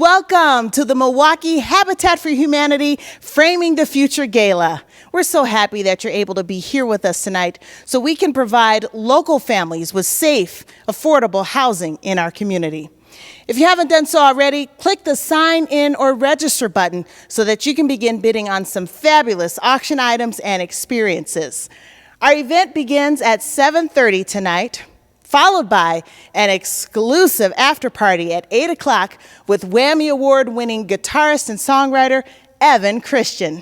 Welcome to the Milwaukee Habitat for Humanity Framing the Future Gala. We're so happy that you're able to be here with us tonight so we can provide local families with safe, affordable housing in our community. If you haven't done so already, click the sign in or register button so that you can begin bidding on some fabulous auction items and experiences. Our event begins at 7:30 tonight, followed by an exclusive after party at 8 o'clock with Whammy Award-winning guitarist and songwriter Evan Christian.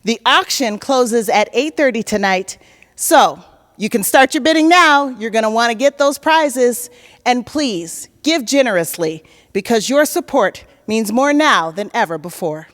The auction closes at 8:30 tonight, so you can start your bidding now. You're going to want to get those prizes. And please, give generously, because your support means more now than ever before.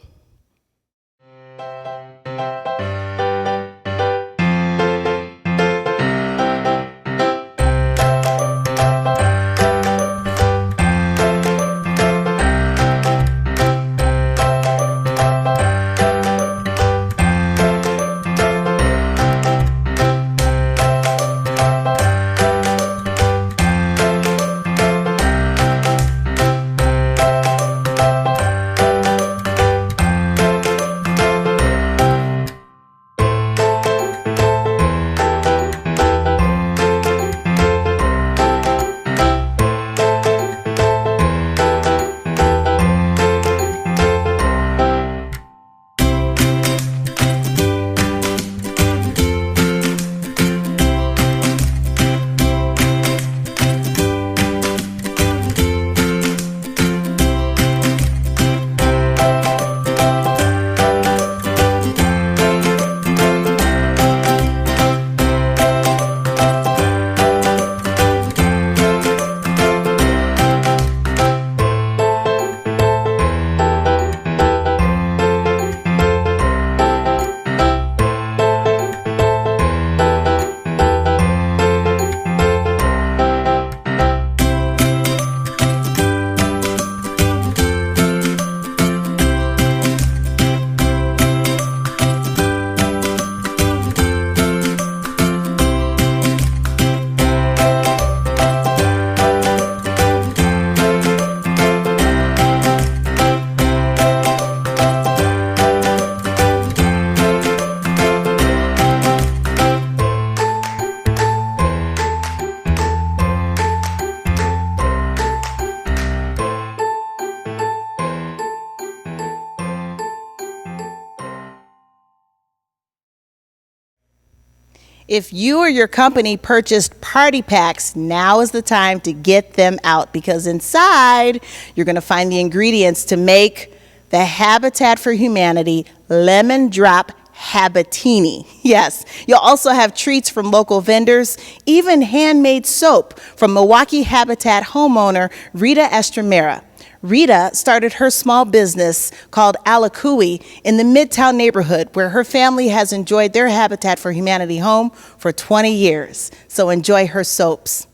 If you or your company purchased party packs, now is the time to get them out, because inside you're going to find the ingredients to make the Habitat for Humanity Lemon Drop Habatini. Yes, you'll also have treats from local vendors, even handmade soap from Milwaukee Habitat homeowner Rita Estremera. Rita started her small business called Alakui in the Midtown neighborhood, where her family has enjoyed their Habitat for Humanity home for 20 years. So enjoy her soaps.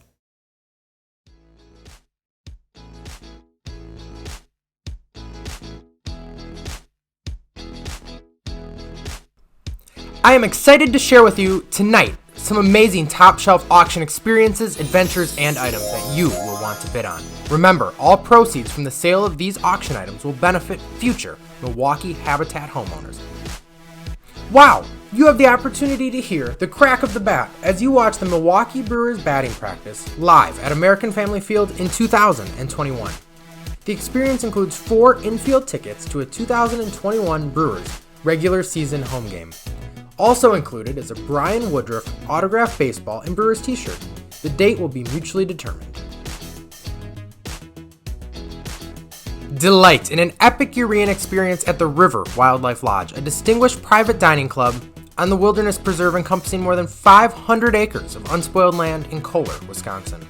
I am excited to share with you tonight some amazing top shelf auction experiences, adventures, and items that you will want to bid on. Remember, all proceeds from the sale of these auction items will benefit future Milwaukee Habitat homeowners. Wow! You have the opportunity to hear the crack of the bat as you watch the Milwaukee Brewers batting practice live at American Family Field in 2021. The experience includes 4 infield tickets to a 2021 Brewers regular season home game. Also included is a Brian Woodruff autographed baseball and Brewers t-shirt. The date will be mutually determined. Delight in an epic Urean experience at the River Wildlife Lodge, a distinguished private dining club on the Wilderness Preserve encompassing more than 500 acres of unspoiled land in Kohler, Wisconsin.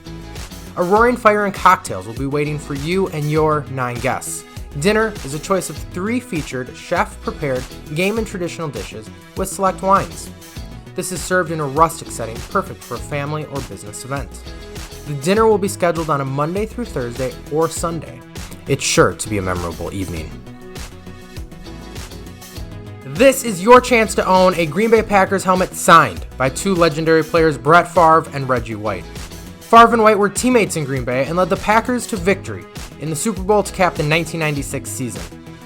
A roaring fire and cocktails will be waiting for you and your 9 guests. Dinner is a choice of 3 featured chef-prepared game and traditional dishes with select wines. This is served in a rustic setting, perfect for a family or business event. The dinner will be scheduled on a Monday through Thursday or Sunday. It's sure to be a memorable evening. This is your chance to own a Green Bay Packers helmet signed by 2 legendary players, Brett Favre and Reggie White. Favre and White were teammates in Green Bay and led the Packers to victory in the Super Bowl to cap the 1996 season.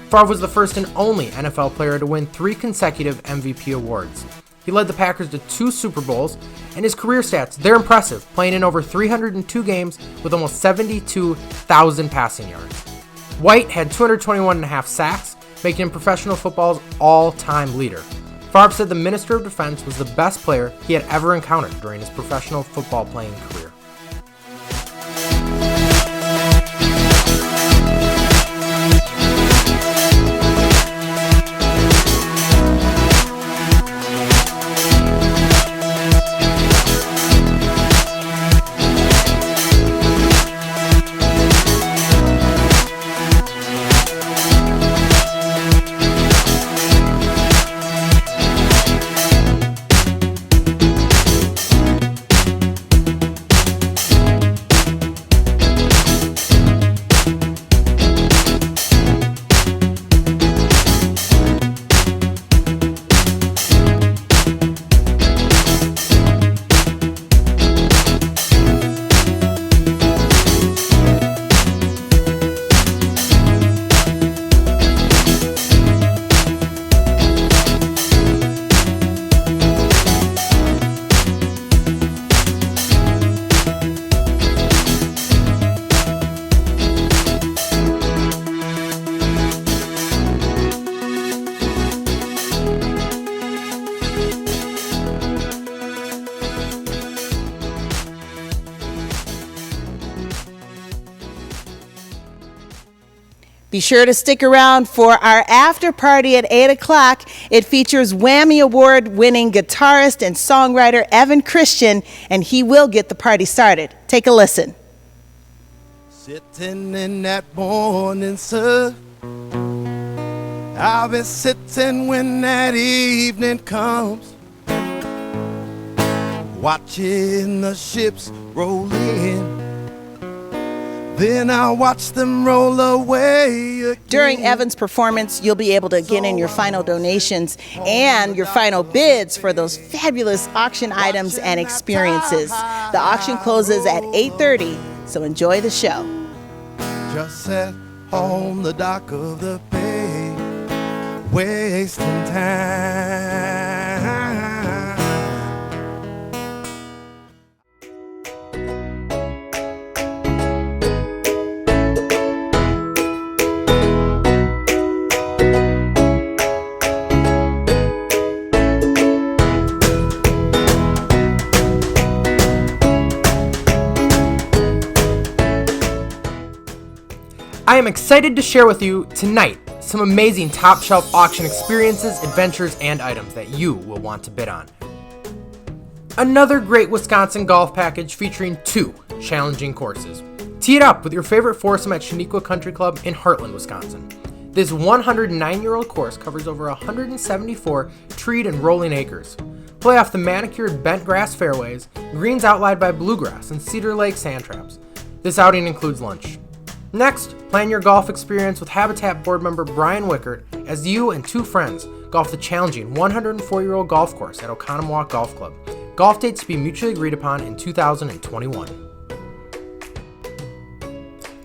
Favre was the first and only NFL player to win 3 consecutive MVP awards. He led the Packers to 2 Super Bowls, and his career stats, they're impressive, playing in over 302 games with almost 72,000 passing yards. White had 221.5 sacks, making him professional football's all-time leader. Favre said the Minister of Defense was the best player he had ever encountered during his professional football playing career. Be sure to stick around for our after party at 8 o'clock. It features Whammy Award-winning guitarist and songwriter Evan Christian, and he will get the party started. Take a listen. Sitting in that morning sun, I'll be sitting when that evening comes, watching the ships roll in. Then I'll watch them roll away again. During Evan's performance, you'll be able to get in your final donations and your final bids for those fabulous auction items and experiences. The auction closes at 8:30, so enjoy the show. Just sat on the dock of the bay, wasting time. I am excited to share with you tonight some amazing top shelf auction experiences, adventures, and items that you will want to bid on. Another great Wisconsin golf package featuring 2 challenging courses. Tee it up with your favorite foursome at Shaniqua Country Club in Heartland, Wisconsin. This 109-year-old course covers over 174 treed and rolling acres. Play off the manicured bent grass fairways, greens outlined by bluegrass and Cedar Lake sand traps. This outing includes lunch. Next, plan your golf experience with Habitat board member Brian Wickert as you and 2 friends golf the challenging 104-year-old golf course at Oconomowoc Golf Club. Golf dates to be mutually agreed upon in 2021.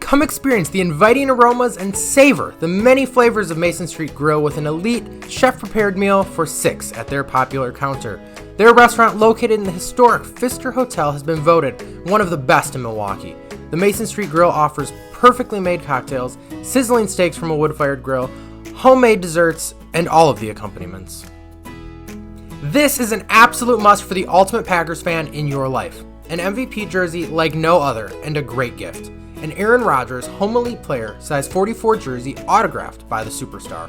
Come experience the inviting aromas and savor the many flavors of Mason Street Grill with an elite, chef-prepared meal for 6 at their popular counter. Their restaurant, located in the historic Pfister Hotel, has been voted one of the best in Milwaukee. The Mason Street Grill offers perfectly made cocktails, sizzling steaks from a wood-fired grill, homemade desserts, and all of the accompaniments. This is an absolute must for the ultimate Packers fan in your life. An MVP jersey like no other, and a great gift. An Aaron Rodgers Home Elite Player size 44 jersey autographed by the superstar.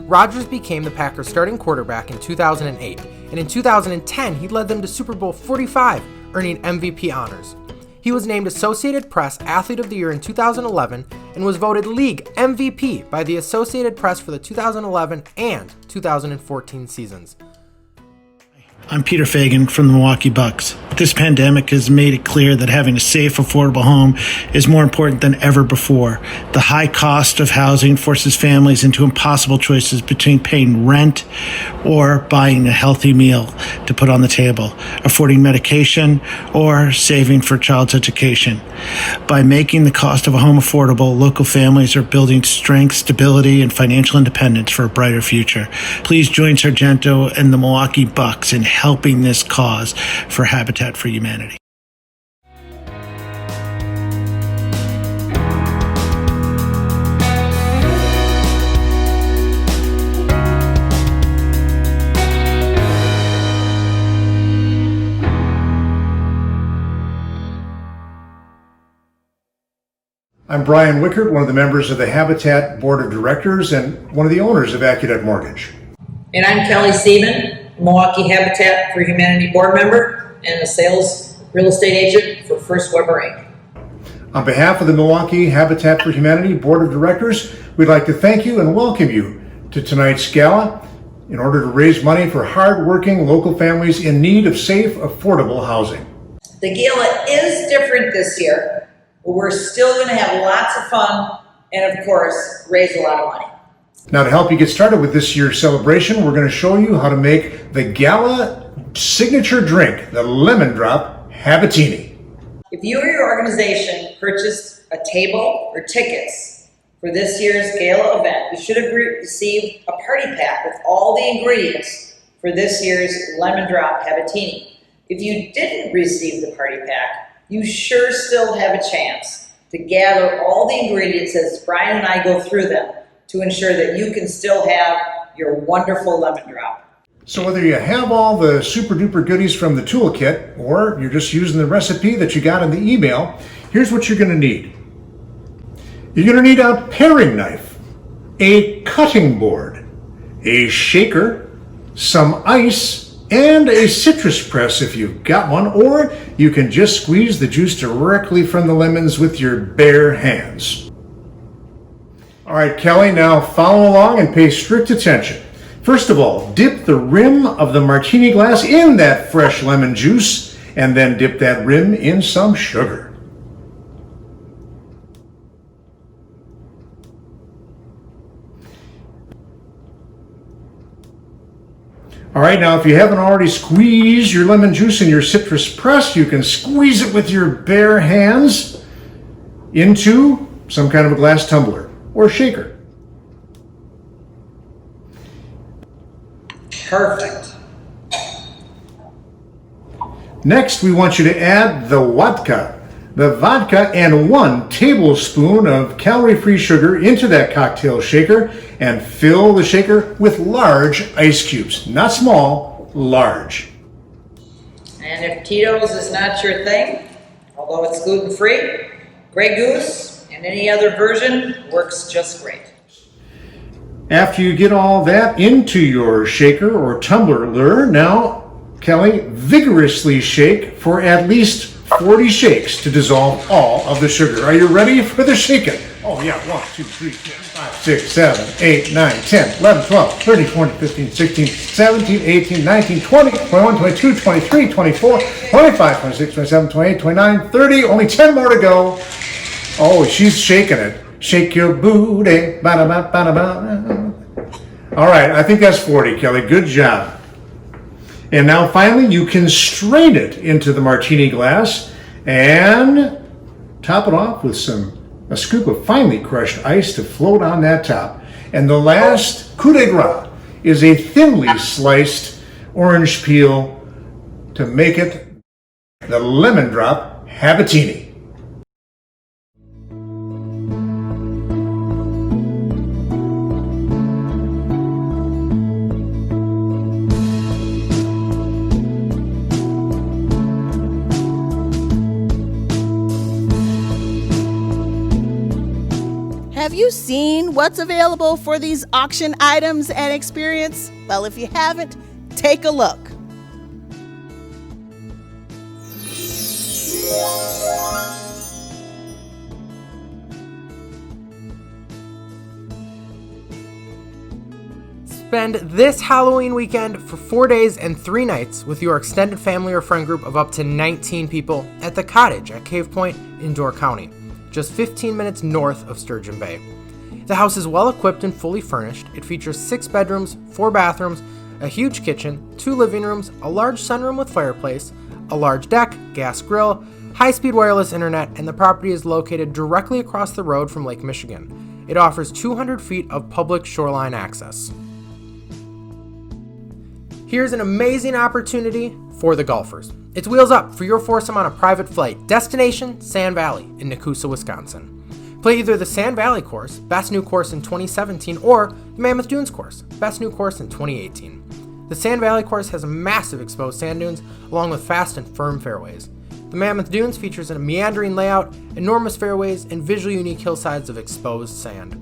Rodgers became the Packers starting quarterback in 2008, and in 2010 he led them to Super Bowl 45, earning MVP honors. He was named Associated Press Athlete of the Year in 2011 and was voted League MVP by the Associated Press for the 2011 and 2014 seasons. I'm Peter Fagan from the Milwaukee Bucks. This pandemic has made it clear that having a safe, affordable home is more important than ever before. The high cost of housing forces families into impossible choices between paying rent or buying a healthy meal to put on the table, affording medication, or saving for a child's education. By making the cost of a home affordable, local families are building strength, stability, and financial independence for a brighter future. Please join Sargento and the Milwaukee Bucks in helping this cause for Habitat for Humanity. I'm Brian Wickert, one of the members of the Habitat Board of Directors and one of the owners of AccuDebt Mortgage. And I'm Kelly Seaman, Milwaukee Habitat for Humanity board member and a sales real estate agent for First Weber Inc. On behalf of the Milwaukee Habitat for Humanity Board of Directors, we'd like to thank you and welcome you to tonight's gala in order to raise money for hard-working local families in need of safe, affordable housing. The gala is different this year, but we're still going to have lots of fun and, of course, raise a lot of money. Now, to help you get started with this year's celebration, we're going to show you how to make the gala signature drink, the Lemon Drop Habatini. If you or your organization purchased a table or tickets for this year's gala event, you should have received a party pack with all the ingredients for this year's Lemon Drop Habatini. If you didn't receive the party pack, you sure still have a chance to gather all the ingredients as Brian and I go through them to ensure that you can still have your wonderful lemon drop. So whether you have all the super duper goodies from the toolkit or you're just using the recipe that you got in the email, here's what you're going to need. You're going to need a paring knife, a cutting board, a shaker, some ice, and a citrus press if you've got one, or you can just squeeze the juice directly from the lemons with your bare hands. All right, Kelly, now follow along and pay strict attention. First of all, dip the rim of the martini glass in that fresh lemon juice, and then dip that rim in some sugar. All right, now if you haven't already squeezed your lemon juice in your citrus press, you can squeeze it with your bare hands into some kind of a glass tumbler or shaker. Perfect. Next, we want you to add the vodka and 1 tablespoon of calorie-free sugar into that cocktail shaker and fill the shaker with large ice cubes. Not small, large. And if Tito's is not your thing, although it's gluten-free, Grey Goose and any other version works just great. After you get all that into your shaker or tumbler, now, Kelly, vigorously shake for at least 40 shakes to dissolve all of the sugar. Are you ready for the shaking? Oh yeah, 1, 2, 3, 4, 5, 6, 7, 8, 9, 10, 11, 12, 13, 14, 15, 16, 17, 18, 19, 20, 21, 22, 23, 24, 25, 26, 27, 28, 29, 30. Only 10 more to go. Oh, she's shaking it. Shake your booty. Ba-da-ba, ba-da-ba. All right, I think that's 40, Kelly. Good job. And now finally, you can strain it into the martini glass and top it off with a scoop of finely crushed ice to float on that top. And the last coup de grace is a thinly sliced orange peel to make it the Lemon Drop Habatini. Have you seen what's available for these auction items and experience? Well, if you haven't, take a look. Spend this Halloween weekend for 4 days and 3 nights with your extended family or friend group of up to 19 people at the Cottage at Cave Point in Door County, just 15 minutes north of Sturgeon Bay. The house is well equipped and fully furnished. It features 6 bedrooms, 4 bathrooms, a huge kitchen, 2 living rooms, a large sunroom with fireplace, a large deck, gas grill, high-speed wireless internet, and the property is located directly across the road from Lake Michigan. It offers 200 feet of public shoreline access. Here's an amazing opportunity for the golfers. It's wheels up for your foursome on a private flight. Destination, Sand Valley in Nakusa, Wisconsin. Play either the Sand Valley course, best new course in 2017, or the Mammoth Dunes course, best new course in 2018. The Sand Valley course has massive exposed sand dunes along with fast and firm fairways. The Mammoth Dunes features a meandering layout, enormous fairways, and visually unique hillsides of exposed sand.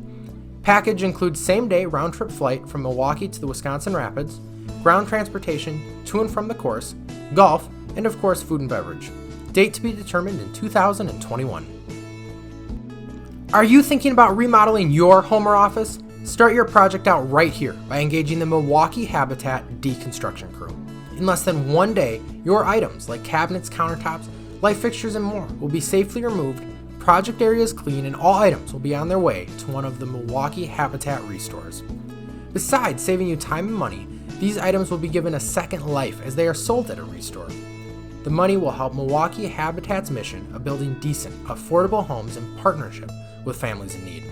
Package includes same-day round-trip flight from Milwaukee to the Wisconsin Rapids, ground transportation to and from the course, golf, and of course food and beverage. Date to be determined in 2021. Are you thinking about remodeling your home or office? Start your project out right here by engaging the Milwaukee Habitat Deconstruction Crew. In less than 1 day, your items like cabinets, countertops, light fixtures, and more will be safely removed, project areas clean, and all items will be on their way to one of the Milwaukee Habitat restores. Besides saving you time and money, these items will be given a second life as they are sold at a restore. The money will help Milwaukee Habitat's mission of building decent, affordable homes in partnership with families in need.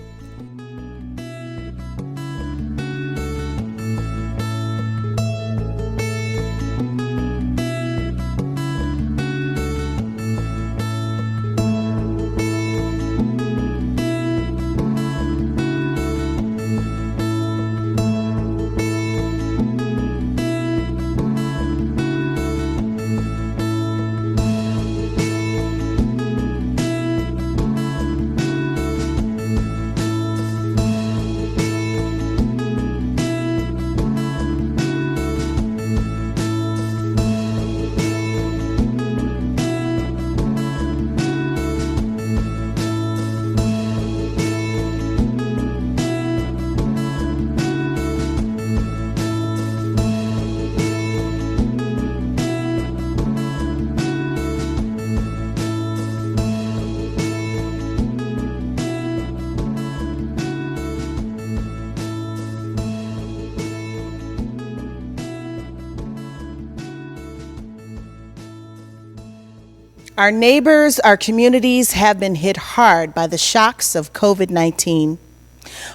Our neighbors, our communities have been hit hard by the shocks of COVID-19.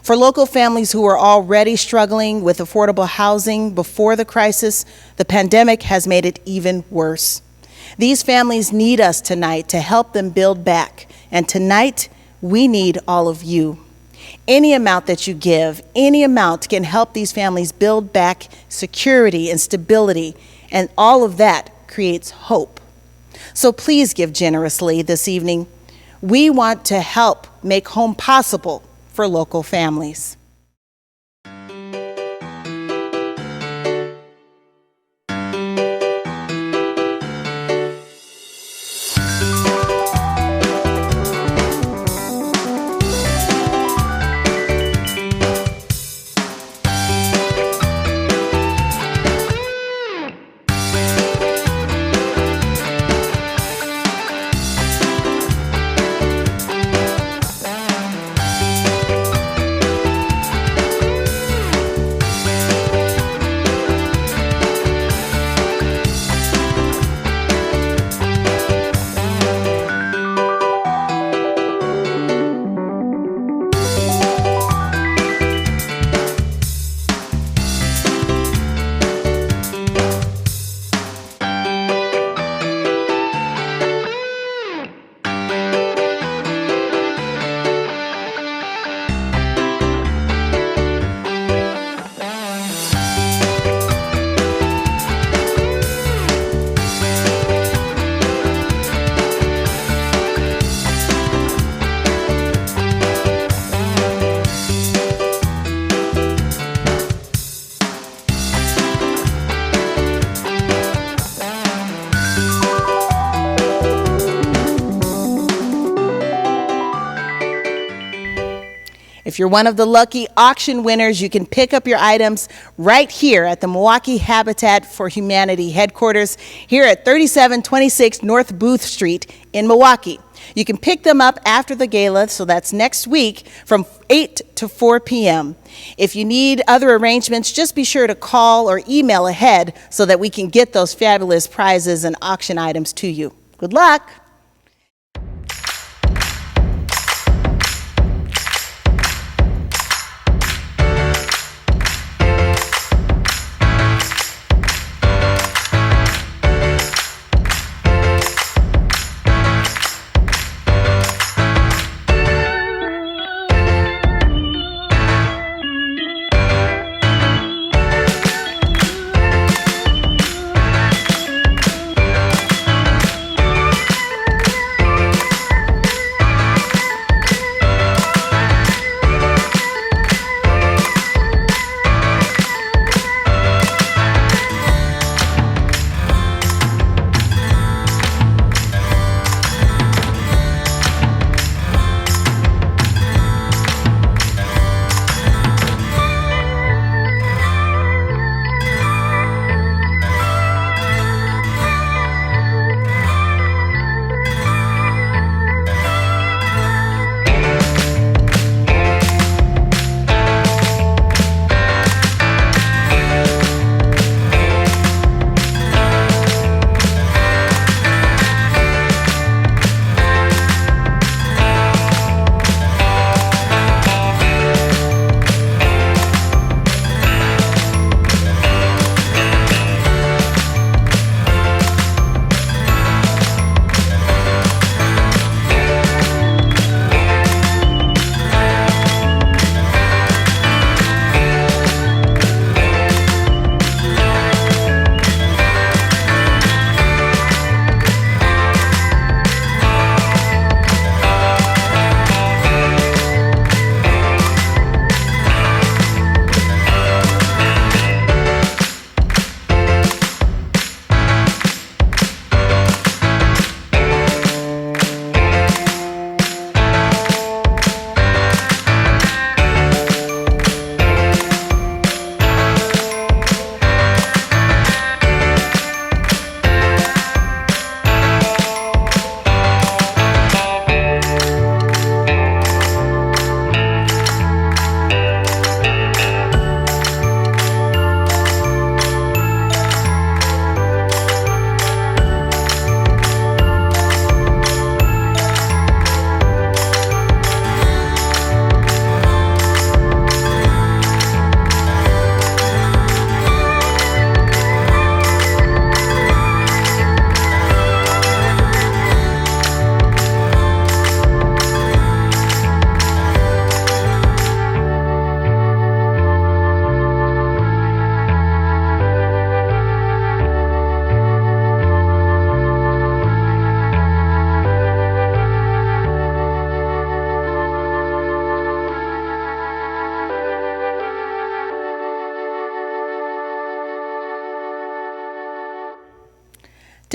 For local families who were already struggling with affordable housing before the crisis, the pandemic has made it even worse. These families need us tonight to help them build back, and tonight we need all of you. Any amount that you give, any amount can help these families build back security and stability, and all of that creates hope. So please give generously this evening. We want to help make home possible for local families. If you're one of the lucky auction winners, you can pick up your items right here at the Milwaukee Habitat for Humanity headquarters here at 3726 North Booth Street in Milwaukee. You can pick them up after the gala, so that's next week from 8 to 4 p.m. If you need other arrangements, just be sure to call or email ahead so that we can get those fabulous prizes and auction items to you. Good luck.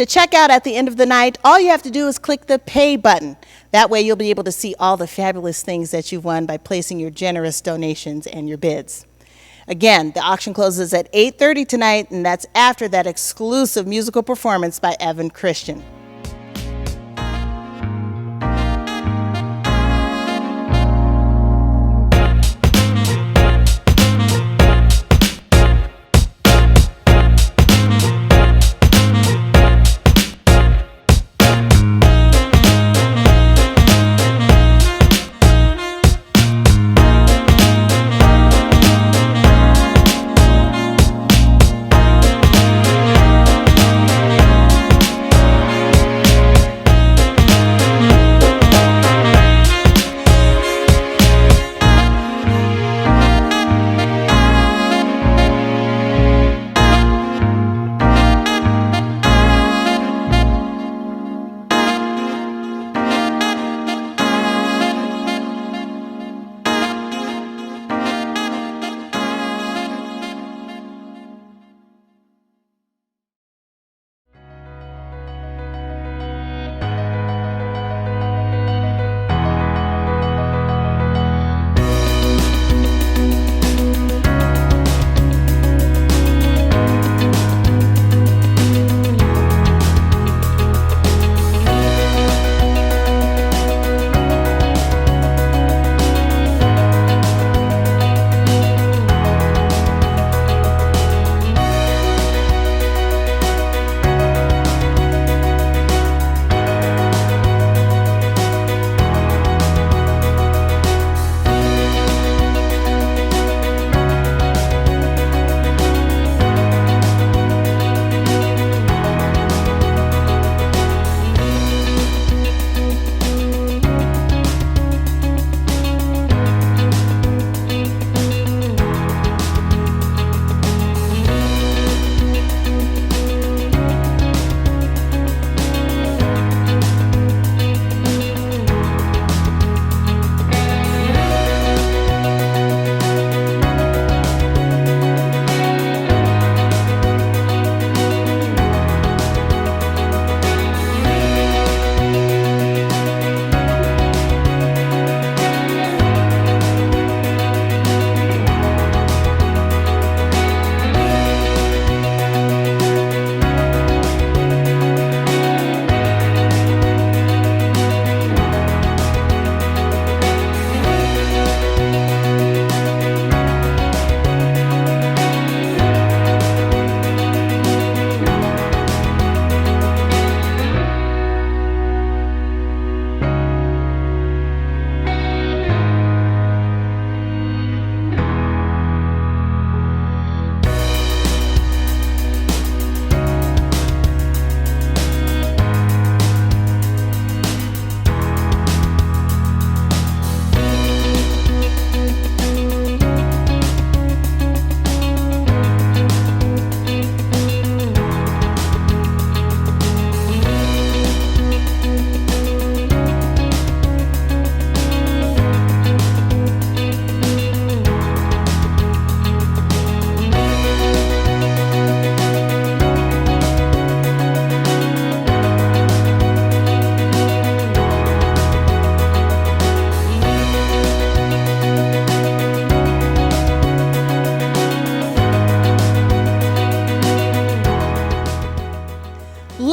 To check out at the end of the night, all you have to do is click the pay button. That way you'll be able to see all the fabulous things that you've won by placing your generous donations and your bids. Again, the auction closes at 8:30 tonight, and that's after that exclusive musical performance by Evan Christian.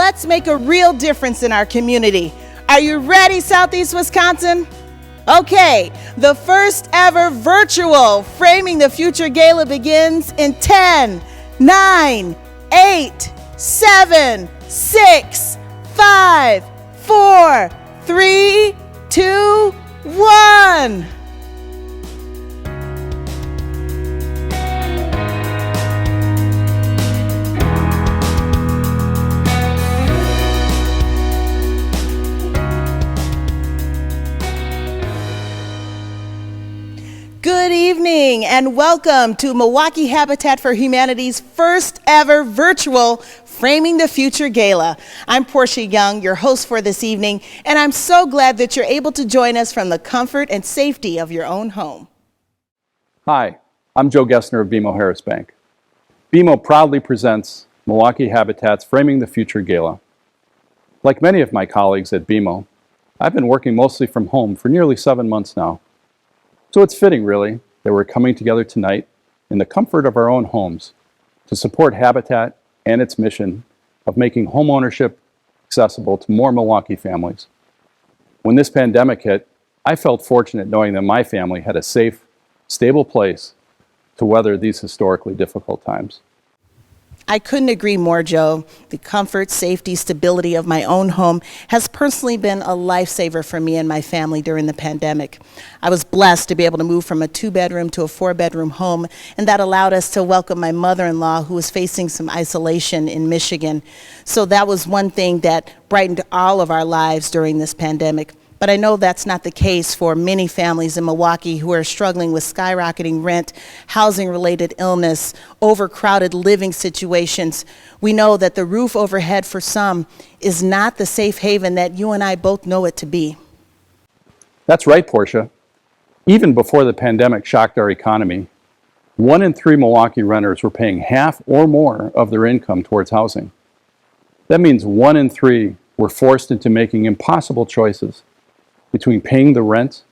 let's make a real difference in our community. Are you ready, Southeast Wisconsin? Okay, the first ever virtual Framing the Future Gala begins in 10, 9, 8, 7, 6, 5, 4, 3, 2, 1. Good evening and welcome to Milwaukee Habitat for Humanity's first ever virtual Framing the Future Gala. I'm Portia Young, your host for this evening, and I'm so glad that you're able to join us from the comfort and safety of your own home. Hi, I'm Joe Gessner of BMO Harris Bank. BMO proudly presents Milwaukee Habitat's Framing the Future Gala. Like many of my colleagues at BMO, I've been working mostly from home for nearly 7 months now. So it's fitting, really, that we're coming together tonight in the comfort of our own homes to support Habitat and its mission of making homeownership accessible to more Milwaukee families. When this pandemic hit, I felt fortunate knowing that my family had a safe, stable place to weather these historically difficult times. I couldn't agree more, Joe. The comfort, safety, stability of my own home has personally been a lifesaver for me and my family during the pandemic. I was blessed to be able to move from a 2-bedroom to a 4-bedroom home, and that allowed us to welcome my mother-in-law who was facing some isolation in Michigan. So that was one thing that brightened all of our lives during this pandemic. But I know that's not the case for many families in Milwaukee who are struggling with skyrocketing rent, housing-related illness, overcrowded living situations. We know that the roof overhead for some is not the safe haven that you and I both know it to be. That's right, Portia. Even before the pandemic shocked our economy, 1 in 3 Milwaukee renters were paying half or more of their income towards housing. That means 1 in 3 were forced into making impossible choices between paying the rent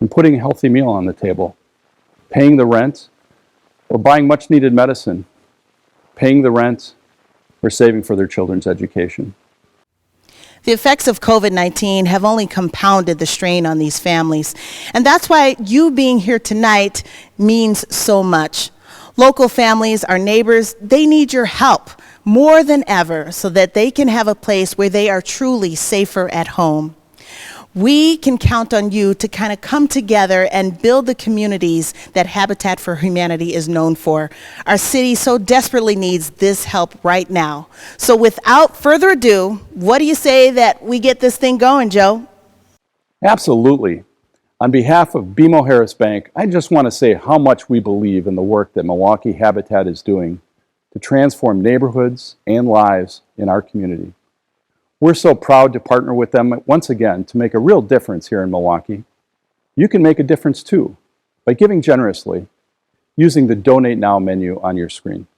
and putting a healthy meal on the table, paying the rent or buying much needed medicine, paying the rent or saving for their children's education. The effects of COVID-19 have only compounded the strain on these families, and that's why you being here tonight means so much. Local families, our neighbors, they need your help more than ever so that they can have a place where they are truly safer at home. We can count on you to kind of come together and build the communities that Habitat for Humanity is known for. Our city so desperately needs this help right now. So without further ado, what do you say that we get this thing going, Joe? Absolutely. On behalf of BMO Harris Bank, I just want to say how much we believe in the work that Milwaukee Habitat is doing to transform neighborhoods and lives in our community. We're so proud to partner with them once again to make a real difference here in Milwaukee. You can make a difference too by giving generously using the Donate Now menu on your screen.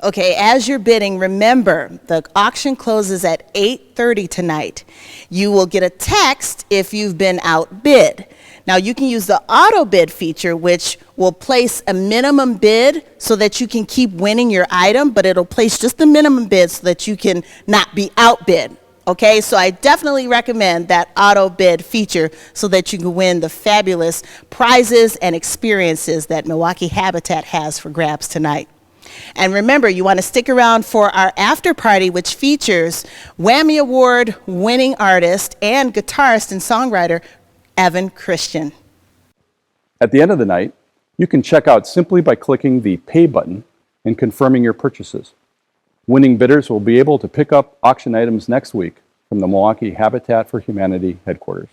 Okay, as you're bidding, remember the auction closes at 8:30 tonight. You will get a text if you've been outbid. Now you can use the auto bid feature, which will place a minimum bid so that you can keep winning your item, but it'll place just the minimum bid so that you can not be outbid. Okay, so I definitely recommend that auto bid feature so that you can win the fabulous prizes and experiences that Milwaukee Habitat has for grabs tonight. And remember, you want to stick around for our after party, which features Whammy Award winning artist and guitarist and songwriter Evan Christian. At the end of the night, you can check out simply by clicking the Pay button and confirming your purchases. Winning bidders will be able to pick up auction items next week from the Milwaukee Habitat for Humanity headquarters.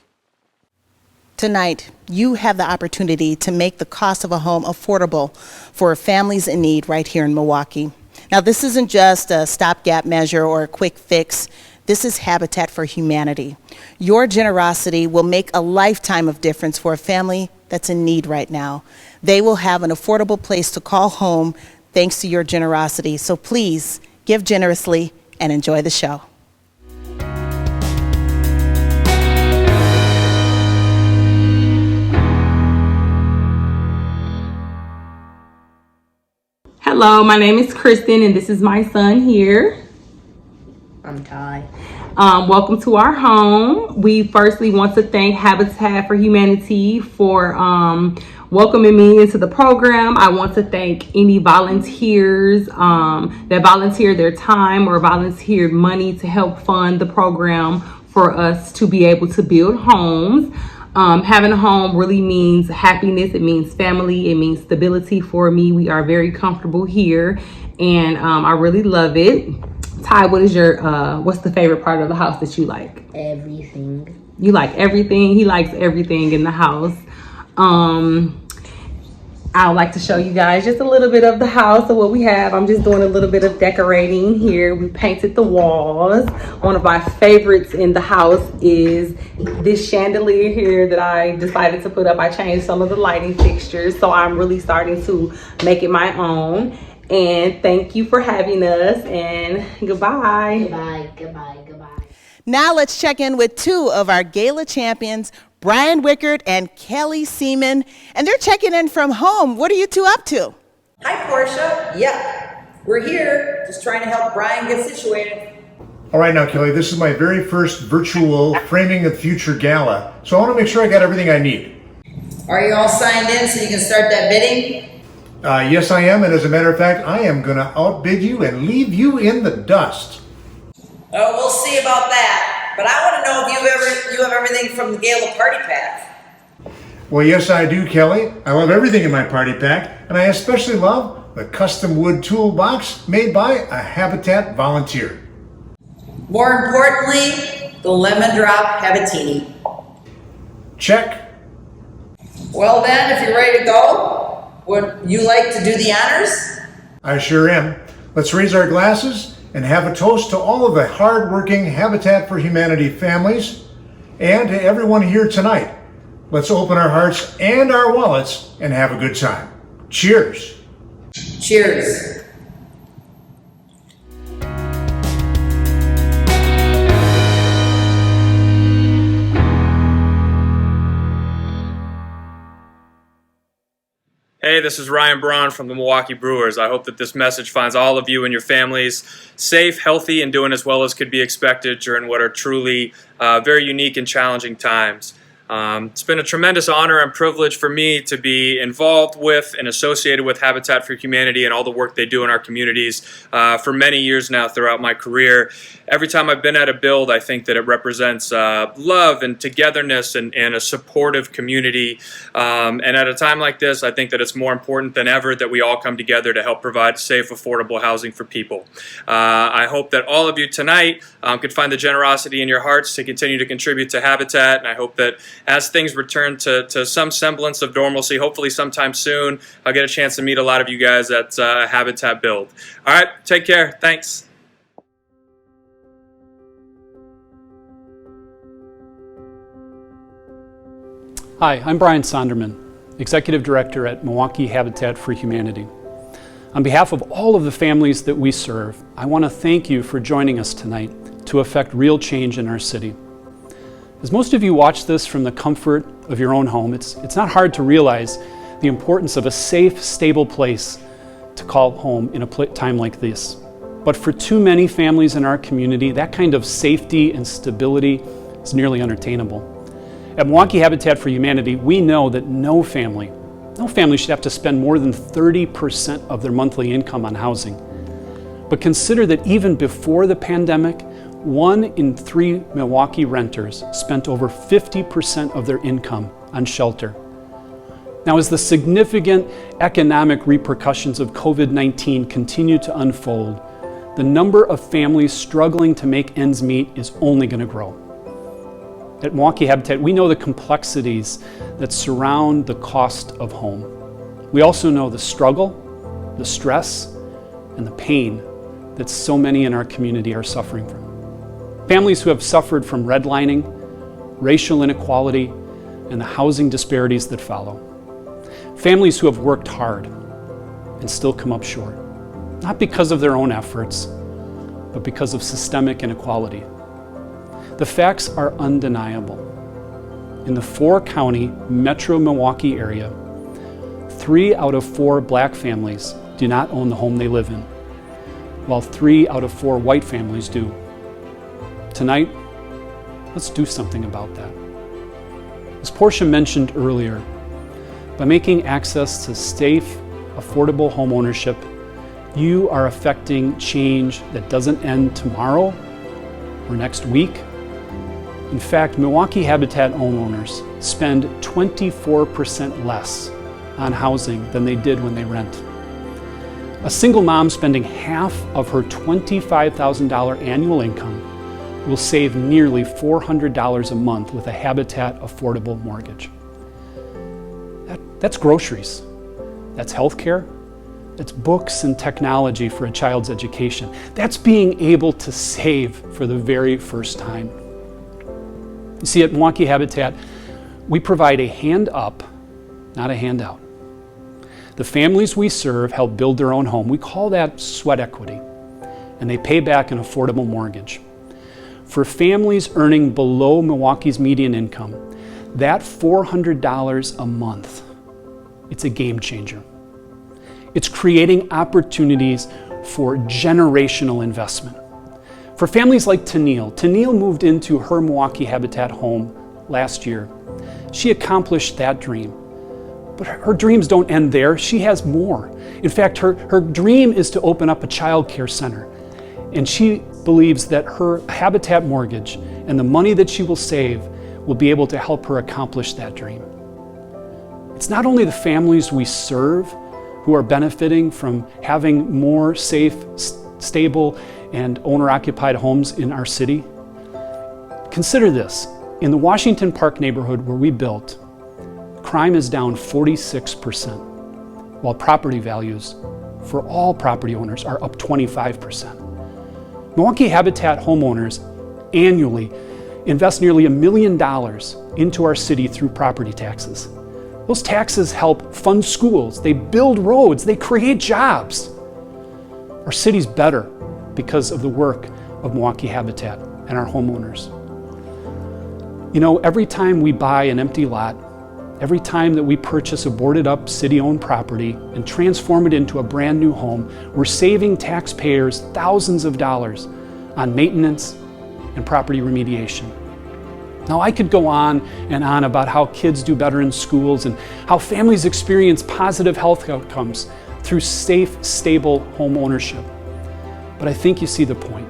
Tonight, you have the opportunity to make the cost of a home affordable for families in need right here in Milwaukee. Now, this isn't just a stopgap measure or a quick fix. This is Habitat for Humanity. Your generosity will make a lifetime of difference for a family that's in need right now. They will have an affordable place to call home thanks to your generosity. So please give generously and enjoy the show. Hello, my name is Kristen and this is my son here. I'm Ty. Welcome to our home. We firstly want to thank Habitat for Humanity for welcoming me into the program. I want to thank any volunteers that volunteered their time or volunteered money to help fund the program for us to be able to build homes. Having a home really means happiness. It means family. It means stability for me. We are very comfortable here, and I really love it. Ty, what is your what's the favorite part of the house that you like? Everything. You like everything. He likes everything in the house. I would like to show you guys just a little bit of the house of what we have. I'm just doing a little bit of decorating here. We painted the walls. One of my favorites in the house is this chandelier here that I decided to put up. I changed some of the lighting fixtures, so I'm really starting to make it my own. And thank you for having us, and goodbye. Goodbye, goodbye, goodbye. Now let's check in with two of our Gala champions, Brian Wickert and Kelly Seaman, and they're checking in from home. What are you two up to? Hi, Portia. Yeah, we're here just trying to help Brian get situated. All right now, Kelly, this is my very first virtual Framing the Future Gala, so I want to make sure I got everything I need. Are you all signed in so you can start that bidding? Yes, I am, and as a matter of fact, I am going to outbid you and leave you in the dust. Oh, we'll see about that. But I want to know if you have everything from the Gala party pack. Well, yes, I do, Kelly. I love everything in my party pack, and I especially love the custom wood toolbox made by a Habitat volunteer. More importantly, the lemon drop Habatini. Check. Well then, if you're ready to go, would you like to do the honors? I sure am. Let's raise our glasses and have a toast to all of the hard-working Habitat for Humanity families and to everyone here tonight. Let's open our hearts and our wallets and have a good time. Cheers. Cheers. Hey, this is Ryan Braun from the Milwaukee Brewers. I hope that this message finds all of you and your families safe, healthy, and doing as well as could be expected during what are truly very unique and challenging times. It's been a tremendous honor and privilege for me to be involved with and associated with Habitat for Humanity and all the work they do in our communities for many years now throughout my career. Every time I've been at a build, I think that it represents love and togetherness and a supportive community. And at a time like this, I think that it's more important than ever that we all come together to help provide safe, affordable housing for people. I hope that all of you tonight could find the generosity in your hearts to continue to contribute to Habitat, and I hope that as things return to some semblance of normalcy, hopefully sometime soon, I'll get a chance to meet a lot of you guys at Habitat Build. All right, take care. Thanks. Hi, I'm Brian Sonderman, Executive Director at Milwaukee Habitat for Humanity. On behalf of all of the families that we serve, I want to thank you for joining us tonight to effect real change in our city. As most of you watch this from the comfort of your own home, it's not hard to realize the importance of a safe, stable place to call home in a time like this. But for too many families in our community, that kind of safety and stability is nearly unattainable. At Milwaukee Habitat for Humanity, we know that no family should have to spend more than 30% of their monthly income on housing. But consider that even before the pandemic, 1 in 3 Milwaukee renters spent over 50% of their income on shelter. Now, as the significant economic repercussions of COVID-19 continue to unfold, the number of families struggling to make ends meet is only going to grow. At Milwaukee Habitat, we know the complexities that surround the cost of home. We also know the struggle, the stress, and the pain that so many in our community are suffering from. Families who have suffered from redlining, racial inequality, and the housing disparities that follow. Families who have worked hard and still come up short, not because of their own efforts, but because of systemic inequality. The facts are undeniable. In the 4-county metro Milwaukee area, 3 out of 4 black families do not own the home they live in, while 3 out of 4 white families do. Tonight, let's do something about that. As Portia mentioned earlier, by making access to safe, affordable home ownership, you are affecting change that doesn't end tomorrow or next week. In fact, Milwaukee Habitat homeowners spend 24% less on housing than they did when they rent. A single mom spending half of her $25,000 annual income will save nearly $400 a month with a Habitat affordable mortgage. That's groceries, that's healthcare, that's books and technology for a child's education. That's being able to save for the very first time. You see, at Milwaukee Habitat, we provide a hand up, not a handout. The families we serve help build their own home. We call that sweat equity, and they pay back an affordable mortgage. For families earning below Milwaukee's median income, that $400 a month, it's a game changer. It's creating opportunities for generational investment. For families like Tennille moved into her Milwaukee Habitat home last year. She accomplished that dream. But her dreams don't end there. She has more. In fact, her dream is to open up a child care center. And she believes that her Habitat mortgage and the money that she will save will be able to help her accomplish that dream. It's not only the families we serve who are benefiting from having more safe, stable, and owner-occupied homes in our city. Consider this. In the Washington Park neighborhood where we built, crime is down 46%, while property values for all property owners are up 25%. Milwaukee Habitat homeowners annually invest nearly $1 million into our city through property taxes. Those taxes help fund schools, they build roads, they create jobs. Our city's better because of the work of Milwaukee Habitat and our homeowners. You know, every time we buy an empty lot, every time that we purchase a boarded up city-owned property and transform it into a brand new home, we're saving taxpayers thousands of dollars on maintenance and property remediation. Now, I could go on and on about how kids do better in schools and how families experience positive health outcomes through safe, stable home ownership. But I think you see the point.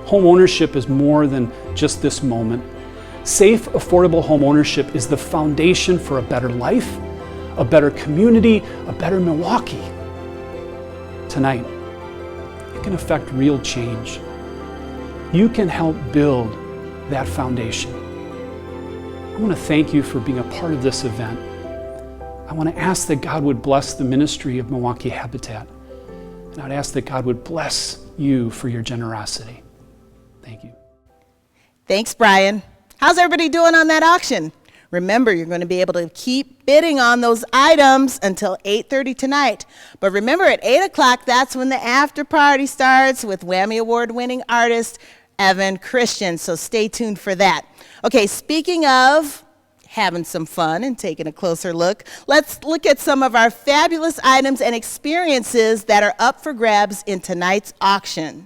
Home ownership is more than just this moment. Safe, affordable home ownership is the foundation for a better life, a better community, a better Milwaukee. Tonight, you can affect real change. You can help build that foundation. I want to thank you for being a part of this event. I want to ask that God would bless the ministry of Milwaukee Habitat. And I'd ask that God would bless you for your generosity. Thank you. Thanks, Brian. How's everybody doing on that auction? Remember, you're going to be able to keep bidding on those items until 8:30 tonight. But remember, at 8 o'clock, that's when the after party starts with Whammy Award-winning artist Evan Christian. So stay tuned for that. Okay, speaking of having some fun and taking a closer look, let's look at some of our fabulous items and experiences that are up for grabs in tonight's auction.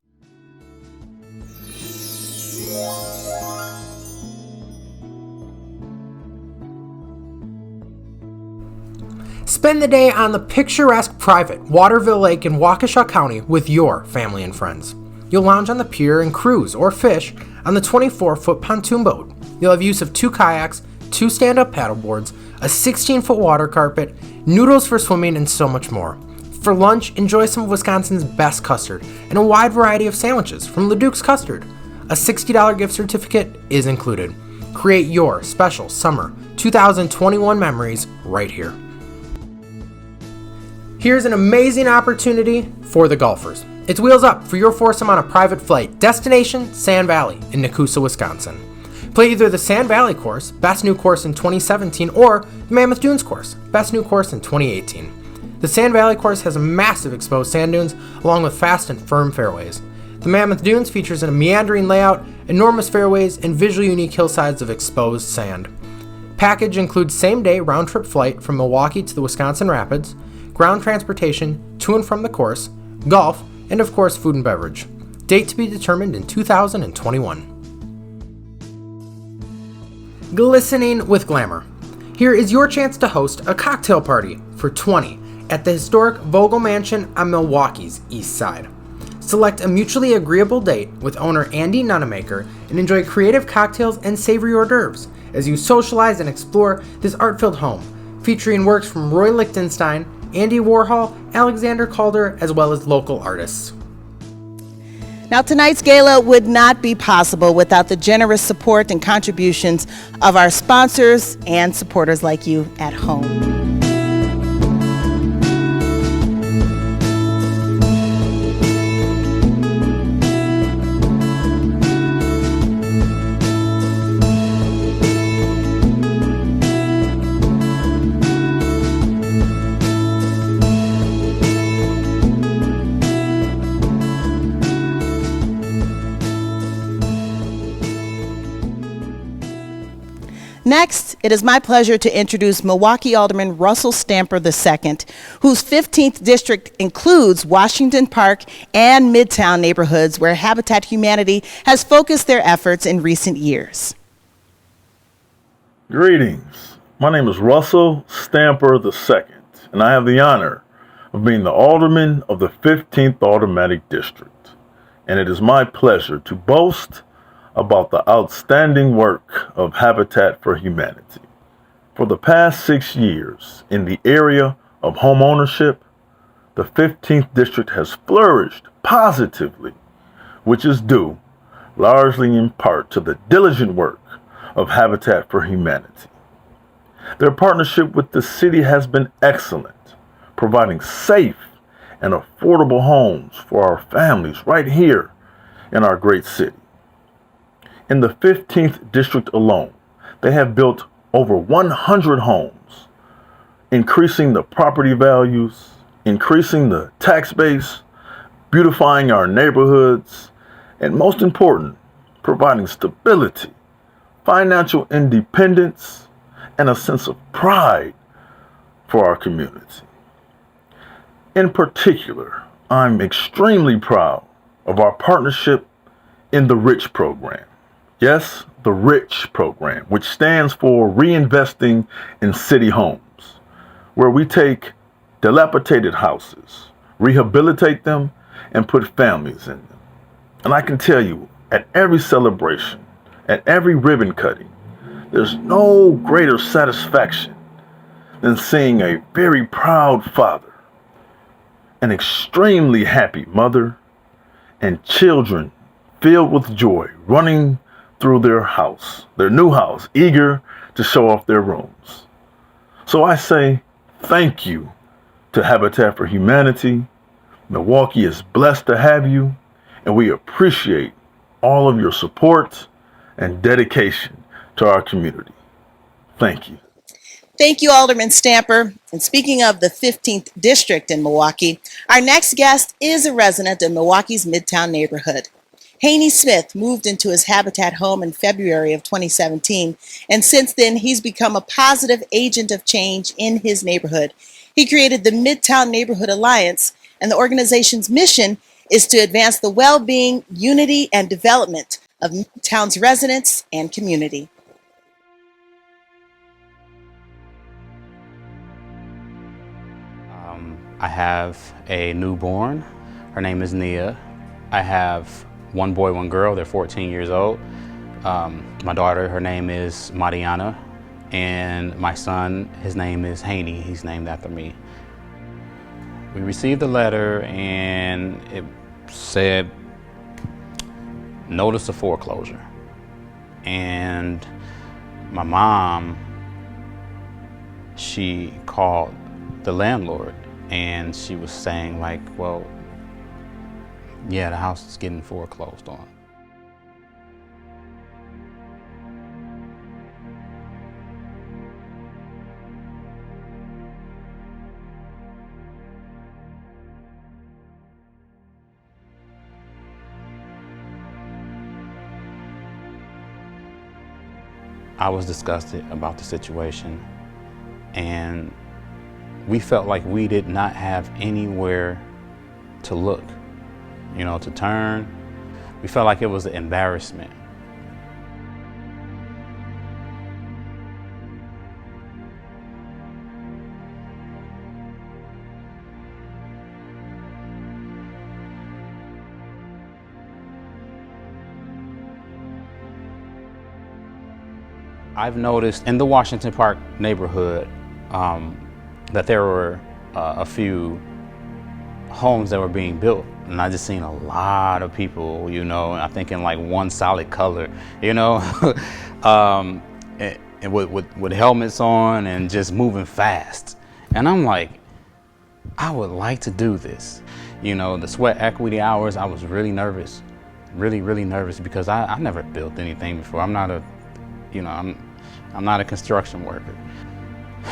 Spend the day on the picturesque private Waterville Lake in Waukesha County with your family and friends. You'll lounge on the pier and cruise or fish on the 24-foot pontoon boat. You'll have use of 2 kayaks, 2 stand-up paddleboards, a 16-foot water carpet, noodles for swimming, and so much more. For lunch, enjoy some of Wisconsin's best custard and a wide variety of sandwiches from Leduc's Custard. A $60 gift certificate is included. Create your special summer 2021 memories right here. Here's an amazing opportunity for the golfers. It's wheels up for your foursome on a private flight. Destination, Sand Valley in Nakusa, Wisconsin. Play either the Sand Valley course, best new course in 2017, or the Mammoth Dunes course, best new course in 2018. The Sand Valley course has massive exposed sand dunes along with fast and firm fairways. The Mammoth Dunes features a meandering layout, enormous fairways, and visually unique hillsides of exposed sand. Package includes same-day round-trip flight from Milwaukee to the Wisconsin Rapids, ground transportation to and from the course, golf, and of course food and beverage. Date to be determined in 2021. glistening with glamour. Here is your chance to host a cocktail party for 20 at the historic Vogel Mansion on Milwaukee's east side. Select a mutually agreeable date with owner Andy Nunemaker and enjoy creative cocktails and savory hors d'oeuvres as you socialize and explore this art-filled home, featuring works from Roy Lichtenstein, Andy Warhol, Alexander Calder, as well as local artists. Now, tonight's gala would not be possible without the generous support and contributions of our sponsors and supporters like you at home. Next, it is my pleasure to introduce Milwaukee Alderman Russell Stamper II, whose 15th district includes Washington Park and Midtown neighborhoods where Habitat Humanity has focused their efforts in recent years. Greetings. My name is Russell Stamper II, and I have the honor of being the Alderman of the 15th Aldermanic District. And it is my pleasure to boast about the outstanding work of Habitat for Humanity. For the past 6 years, in the area of home ownership, the 15th District has flourished positively, which is due largely in part to the diligent work of Habitat for Humanity. Their partnership with the city has been excellent, providing safe and affordable homes for our families right here in our great city. In the 15th District alone, they have built over 100 homes, increasing the property values, increasing the tax base, beautifying our neighborhoods, and most important, providing stability, financial independence, and a sense of pride for our community. In particular, I'm extremely proud of our partnership in the RICH program. Yes, the RICH program, which stands for Reinvesting in City Homes, where we take dilapidated houses, rehabilitate them, and put families in them. And I can tell you, at every celebration, at every ribbon cutting, there's no greater satisfaction than seeing a very proud father, an extremely happy mother, and children filled with joy running through their house, their new house, eager to show off their rooms. So I say thank you to Habitat for Humanity. Milwaukee is blessed to have you, and we appreciate all of your support and dedication to our community. Thank you. Thank you, Alderman Stamper. And speaking of the 15th District in Milwaukee, our next guest is a resident of Milwaukee's Midtown neighborhood. HAYNIE Smith moved into his Habitat home in February of 2017, and since then he's become a positive agent of change in his neighborhood. He created the Midtown Neighborhood Alliance, and the organization's mission is to advance the well-being, unity, and development of Midtown's residents and community. I have a newborn. Her name is Nia. I have one boy, one girl. They're 14 years old. My daughter, her name is Mariana, and my son, his name is HAYNIE. He's named after me. We received a letter and it said notice of foreclosure. And my mom, she called the landlord and she was saying like, well, yeah, the house is getting foreclosed on. I was disgusted about the situation, and we felt like we did not have anywhere to look, you know, to turn. We felt like it was an embarrassment. I've noticed in the Washington Park neighborhood that there were a few homes that were being built, and I just seen a lot of people, you know, I think in like one solid color, you know, and with helmets on and just moving fast. And I'm like, I would like to do this. You know, the sweat equity hours, I was really nervous, really nervous, because I never built anything before. I'm not a, you know, I'm not a construction worker.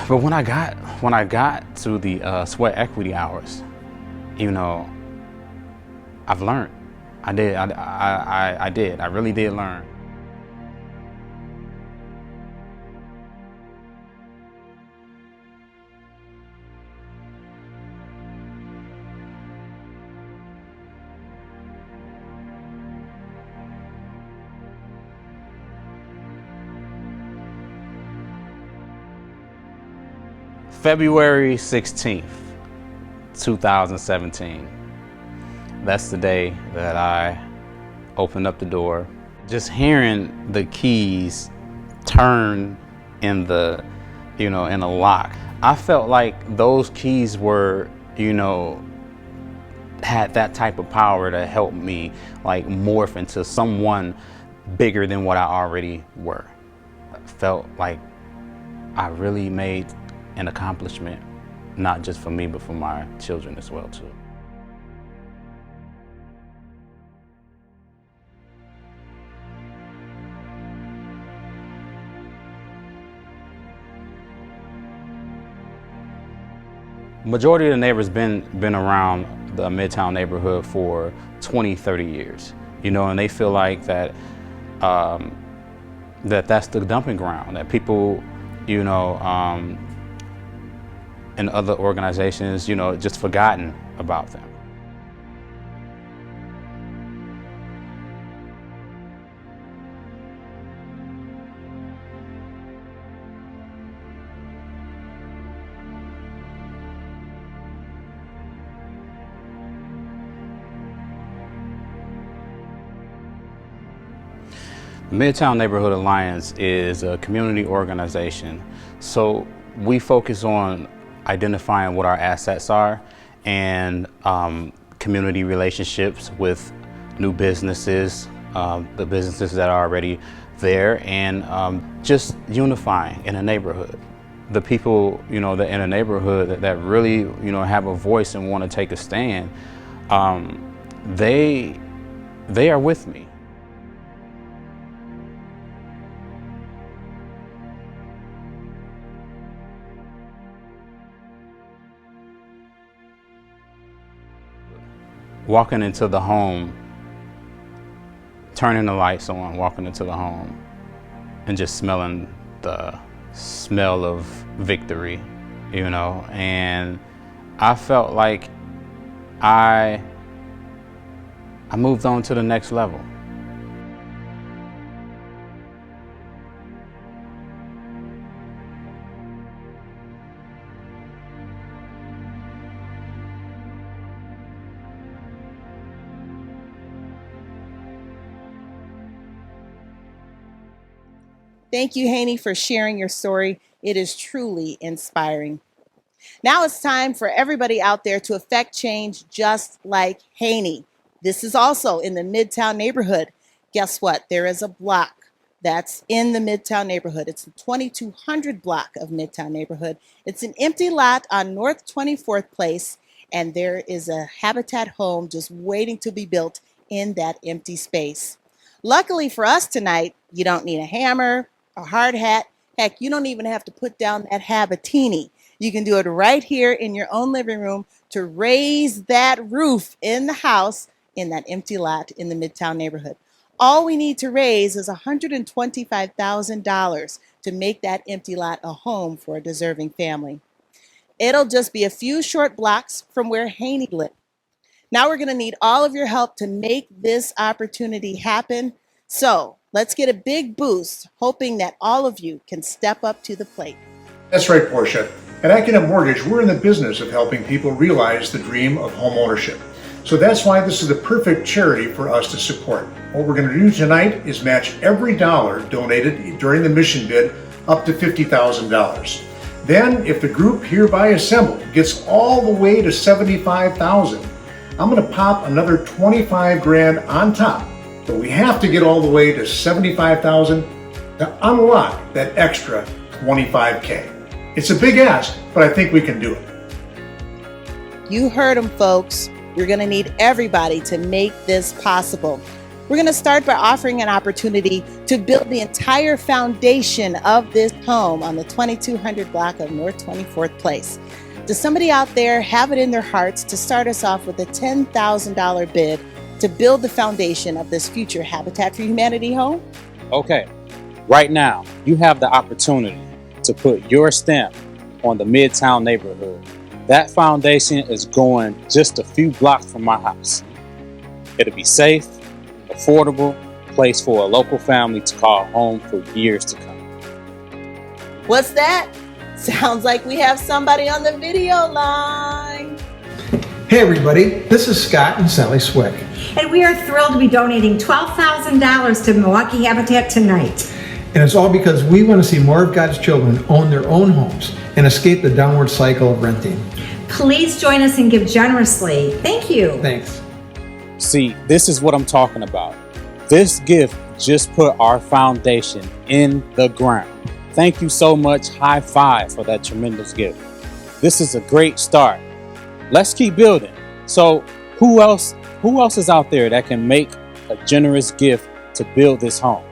But when I got to the sweat equity hours, you know, I've learned. I did. I really did learn. February 16th, 2017. That's the day that I opened up the door. Just hearing the keys turn in the, you know, in a lock. I felt like those keys were, you know, had that type of power to help me like morph into someone bigger than what I already were. I felt like I really made an accomplishment, not just for me, but for my children as well too. Majority of the neighbors been around the Midtown neighborhood for 20, 30 years, you know, and they feel like that that's the dumping ground, that people, you know, and other organizations, you know, just forgotten about them. The Midtown Neighborhood Alliance is a community organization. So we focus on identifying what our assets are and community relationships with new businesses, the businesses that are already there, and just unifying in a neighborhood. The people, you know, that in a neighborhood that really, you know, have a voice and want to take a stand, they are with me. Walking into the home, turning the lights on, walking into the home, and just smelling the smell of victory, you know, and I felt like I moved on to the next level. Thank you, HAYNIE, for sharing your story. It is truly inspiring. Now it's time for everybody out there to affect change just like HAYNIE. This is also in the Midtown neighborhood. Guess what? There is a block that's in the Midtown neighborhood. It's the 2200 block of Midtown neighborhood. It's an empty lot on North 24th Place, and there is a Habitat home just waiting to be built in that empty space. Luckily for us tonight, you don't need a hammer, a hard hat. Heck, you don't even have to put down that Habatini. You can do it right here in your own living room to raise that roof in the house in that empty lot in the Midtown neighborhood. All we need to raise is $125,000 to make that empty lot a home for a deserving family. It'll just be a few short blocks from where HAYNIE lived. Now we're going to need all of your help to make this opportunity happen. So let's get a big boost, hoping that all of you can step up to the plate. That's right, Portia. At Academic Mortgage, we're in the business of helping people realize the dream of home ownership. So that's why this is the perfect charity for us to support. What we're going to do tonight is match every dollar donated during the mission bid up to $50,000. Then, if the group hereby assembled gets all the way to $75,000, I'm going to pop another 25 grand on top. But we have to get all the way to $75,000 to unlock that extra 25K. It's a big ask, but I think we can do it. You heard them, folks. You're going to need everybody to make this possible. We're going to start by offering an opportunity to build the entire foundation of this home on the 2200 block of North 24th Place. Does somebody out there have it in their hearts to start us off with a $10,000 bid to build the foundation of this future Habitat for Humanity home? Okay, right now, you have the opportunity to put your stamp on the Midtown neighborhood. That foundation is going just a few blocks from my house. It'll be safe, affordable, place for a local family to call home for years to come. What's that? Sounds like we have somebody on the video line. Hey everybody, this is Scott and Sally Swick. And we are thrilled to be donating $12,000 to Milwaukee Habitat tonight. And it's all because we want to see more of God's children own their own homes and escape the downward cycle of renting. Please join us and give generously. Thank you. Thanks. See, this is what I'm talking about. This gift just put our foundation in the ground. Thank you so much. High five for that tremendous gift. This is a great start. Let's keep building. So who else is out there that can make a generous gift to build this home?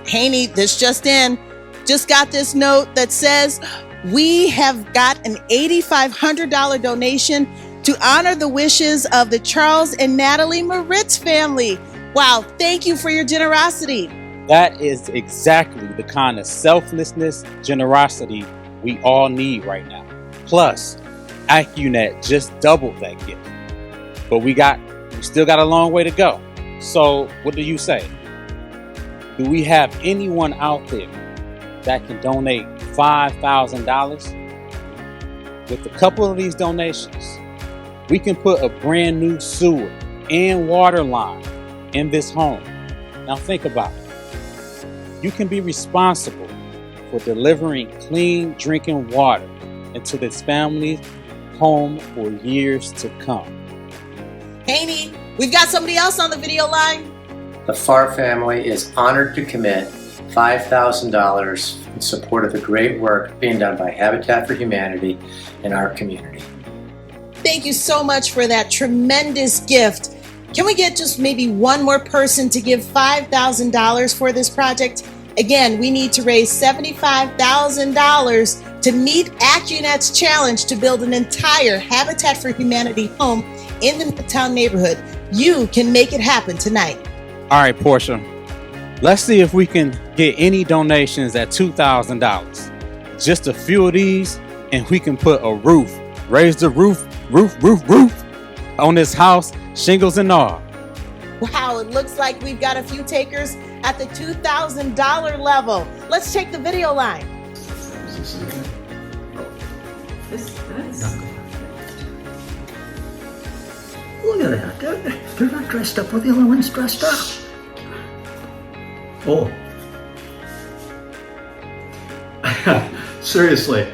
HAYNIE, this just in. Just got this note that says we have got an $8,500 donation to honor the wishes of the Charles and Natalie Moritz family. Wow, thank you for your generosity. That is exactly the kind of selflessness, generosity we all need right now. Plus, AccuNet just doubled that gift. But we still got a long way to go. So what do you say? Do we have anyone out there that can donate $5,000? With a couple of these donations, we can put a brand new sewer and water line in this home. Now think about it. You can be responsible for delivering clean drinking water into this family's home for years to come. HAYNIE, we've got somebody else on the video line. The Farr family is honored to commit $5,000 in support of the great work being done by Habitat for Humanity in our community. Thank you so much for that tremendous gift. Can we get just maybe one more person to give $5,000 for this project? Again, we need to raise $75,000 to meet AccuNet's challenge to build an entire Habitat for Humanity home in the Midtown neighborhood. You can make it happen tonight. All right, Portia, let's see if we can get any donations at $2,000. Just a few of these, and we can put a roof, raise the roof on this house, shingles and all. Wow, it looks like we've got a few takers at the $2,000 level. Let's check the video line. Look at that. They're not dressed up. We're the only ones dressed up. Oh. Seriously,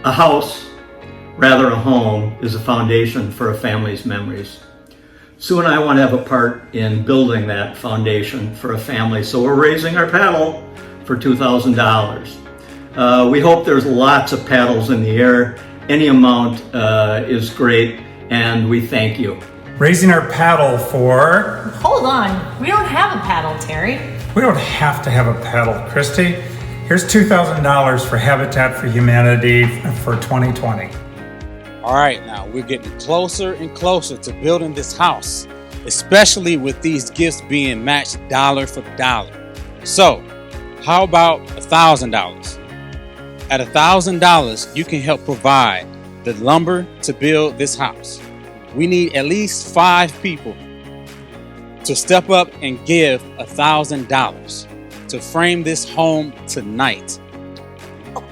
a house, rather a home, is a foundation for a family's memories. Sue and I want to have a part in building that foundation for a family, so we're raising our paddle for $2,000. We hope there's lots of paddles in the air. Any amount is great, and we thank you. Raising our paddle for... Hold on, we don't have a paddle, Terry. We don't have to have a paddle, Christy. Here's $2,000 for Habitat for Humanity for 2020. All right, now we're getting closer and closer to building this house, especially with these gifts being matched dollar for dollar. So, how about $1,000? At $1,000, you can help provide the lumber to build this house. We need at least 5 people to step up and give $1,000 to frame this home tonight.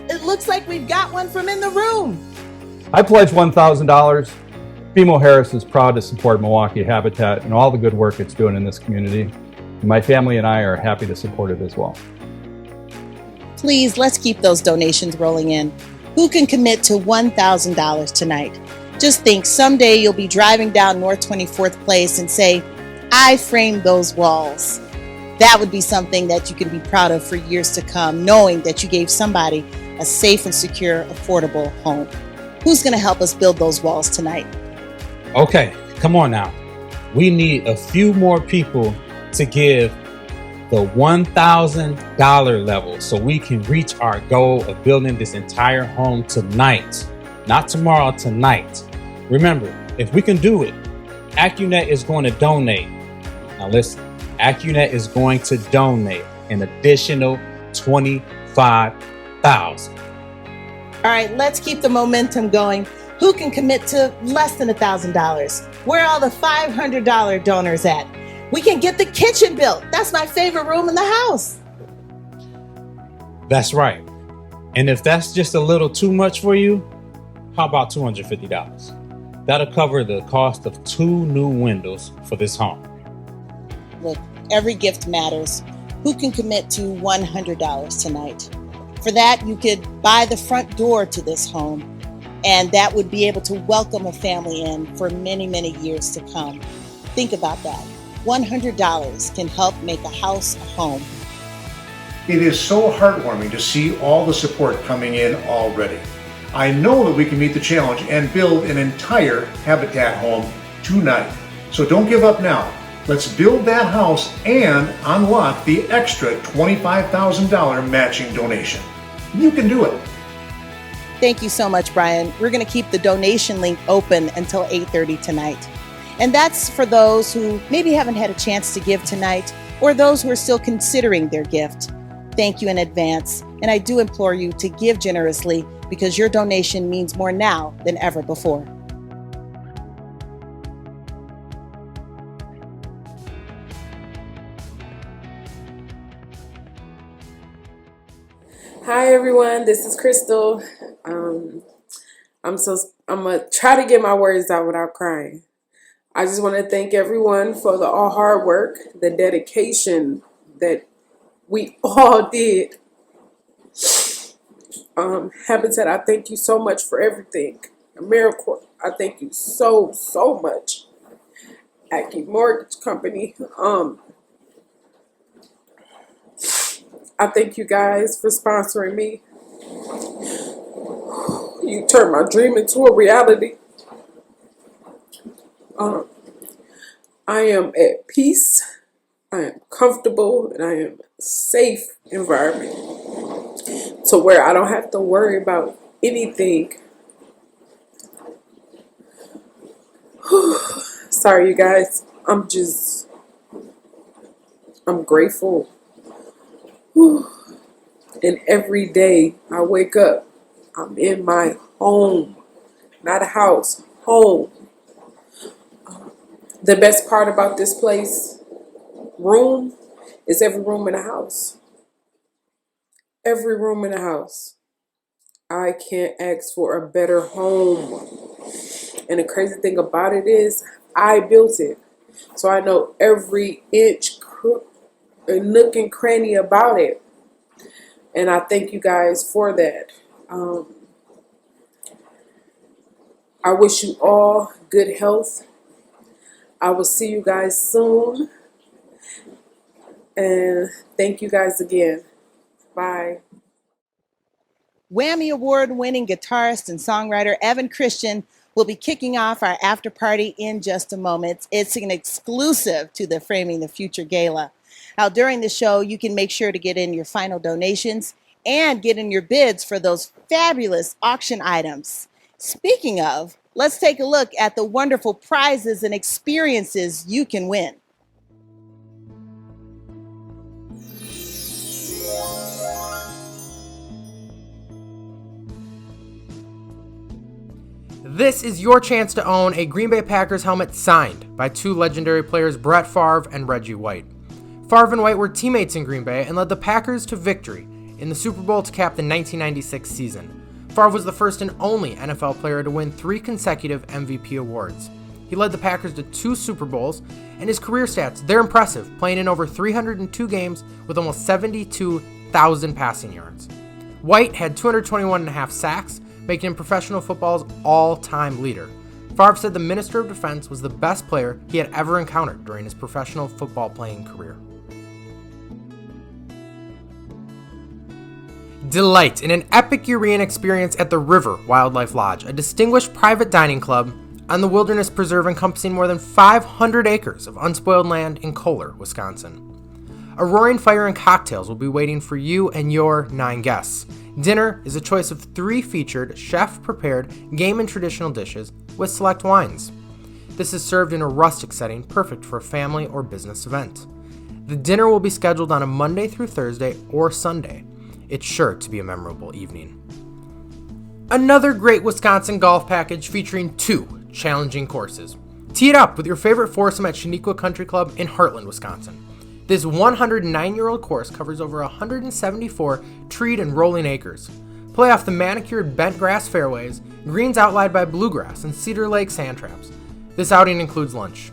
It looks like we've got one from in the room. I pledge $1,000. BMO Harris is proud to support Milwaukee Habitat and all the good work it's doing in this community. And my family and I are happy to support it as well. Please, let's keep those donations rolling in. Who can commit to $1,000 tonight? Just think, someday you'll be driving down North 24th Place and say, I framed those walls. That would be something that you can be proud of for years to come, knowing that you gave somebody a safe and secure, affordable home. Who's going to help us build those walls tonight? Okay, come on now. We need a few more people to give the $1,000 level so we can reach our goal of building this entire home tonight. Not tomorrow, tonight. Remember, if we can do it, AccuNet is going to donate. Now listen, AccuNet is going to donate an additional $25,000. All right, let's keep the momentum going. Who can commit to less than $1,000? Where are all the $500 donors at? We can get the kitchen built. That's my favorite room in the house. That's right. And if that's just a little too much for you, how about $250? That'll cover the cost of 2 new windows for this home. Look, every gift matters. Who can commit to $100 tonight? For that, you could buy the front door to this home, and that would be able to welcome a family in for many, many years to come. Think about that. $100 can help make a house a home. It is so heartwarming to see all the support coming in already. I know that we can meet the challenge and build an entire Habitat home tonight. So don't give up now. Let's build that house and unlock the extra $25,000 matching donation. You can do it. Thank you so much, Brian. We're going to keep the donation link open until 8:30 tonight. And that's for those who maybe haven't had a chance to give tonight, or those who are still considering their gift. Thank you in advance. And I do implore you to give generously, because your donation means more now than ever before. Hi everyone, this is Crystal. I'm gonna try to get my words out without crying. I just want to thank everyone for the all hard work, the dedication that we all did. Habitat, I thank you so much for everything. AmeriCorps, I thank you so much. Accu Mortgage Company, I thank you guys for sponsoring me. You turned my dream into a reality. I am at peace. I am comfortable, and I am a safe environment to where I don't have to worry about anything. Sorry, you guys. I'm grateful. And every day I wake up, I'm in my home, not a house, home. The best part about this place, room, is every room in the house. Every room in the house. I can't ask for a better home. And the crazy thing about it is, I built it. So I know every inch, nook and cranny about it. And I thank you guys for that. I wish you all good health. I will see you guys soon. And thank you guys again. Bye. Whammy Award-winning guitarist and songwriter Evan Christian will be kicking off our after party in just a moment. It's an exclusive to the Framing the Future Gala. Now, during the show, you can make sure to get in your final donations and get in your bids for those fabulous auction items. Speaking of, let's take a look at the wonderful prizes and experiences you can win. This is your chance to own a Green Bay Packers helmet signed by 2 legendary players, Brett Favre and Reggie White. Favre and White were teammates in Green Bay and led the Packers to victory in the Super Bowl to cap the 1996 season. Favre was the first and only NFL player to win 3 consecutive MVP awards. He led the Packers to 2 Super Bowls, and his career stats, they're impressive, playing in over 302 games with almost 72,000 passing yards. White had 221.5 sacks, making him professional football's all-time leader. Favre said the Minister of Defense was the best player he had ever encountered during his professional football playing career. Delight in an epic year-round experience at the River Wildlife Lodge, a distinguished private dining club on the Wilderness Preserve encompassing more than 500 acres of unspoiled land in Kohler, Wisconsin. A roaring fire and cocktails will be waiting for you and your 9 guests. Dinner is a choice of 3 featured, chef-prepared, game and traditional dishes with select wines. This is served in a rustic setting, perfect for a family or business event. The dinner will be scheduled on a Monday through Thursday or Sunday. It's sure to be a memorable evening. Another great Wisconsin golf package featuring 2 challenging courses. Tee it up with your favorite foursome at Shaniqua Country Club in Heartland, Wisconsin. This 109-year-old course covers over 174 treed and rolling acres. Play off the manicured bent grass fairways, greens outlined by bluegrass and Cedar Lake sand traps. This outing includes lunch.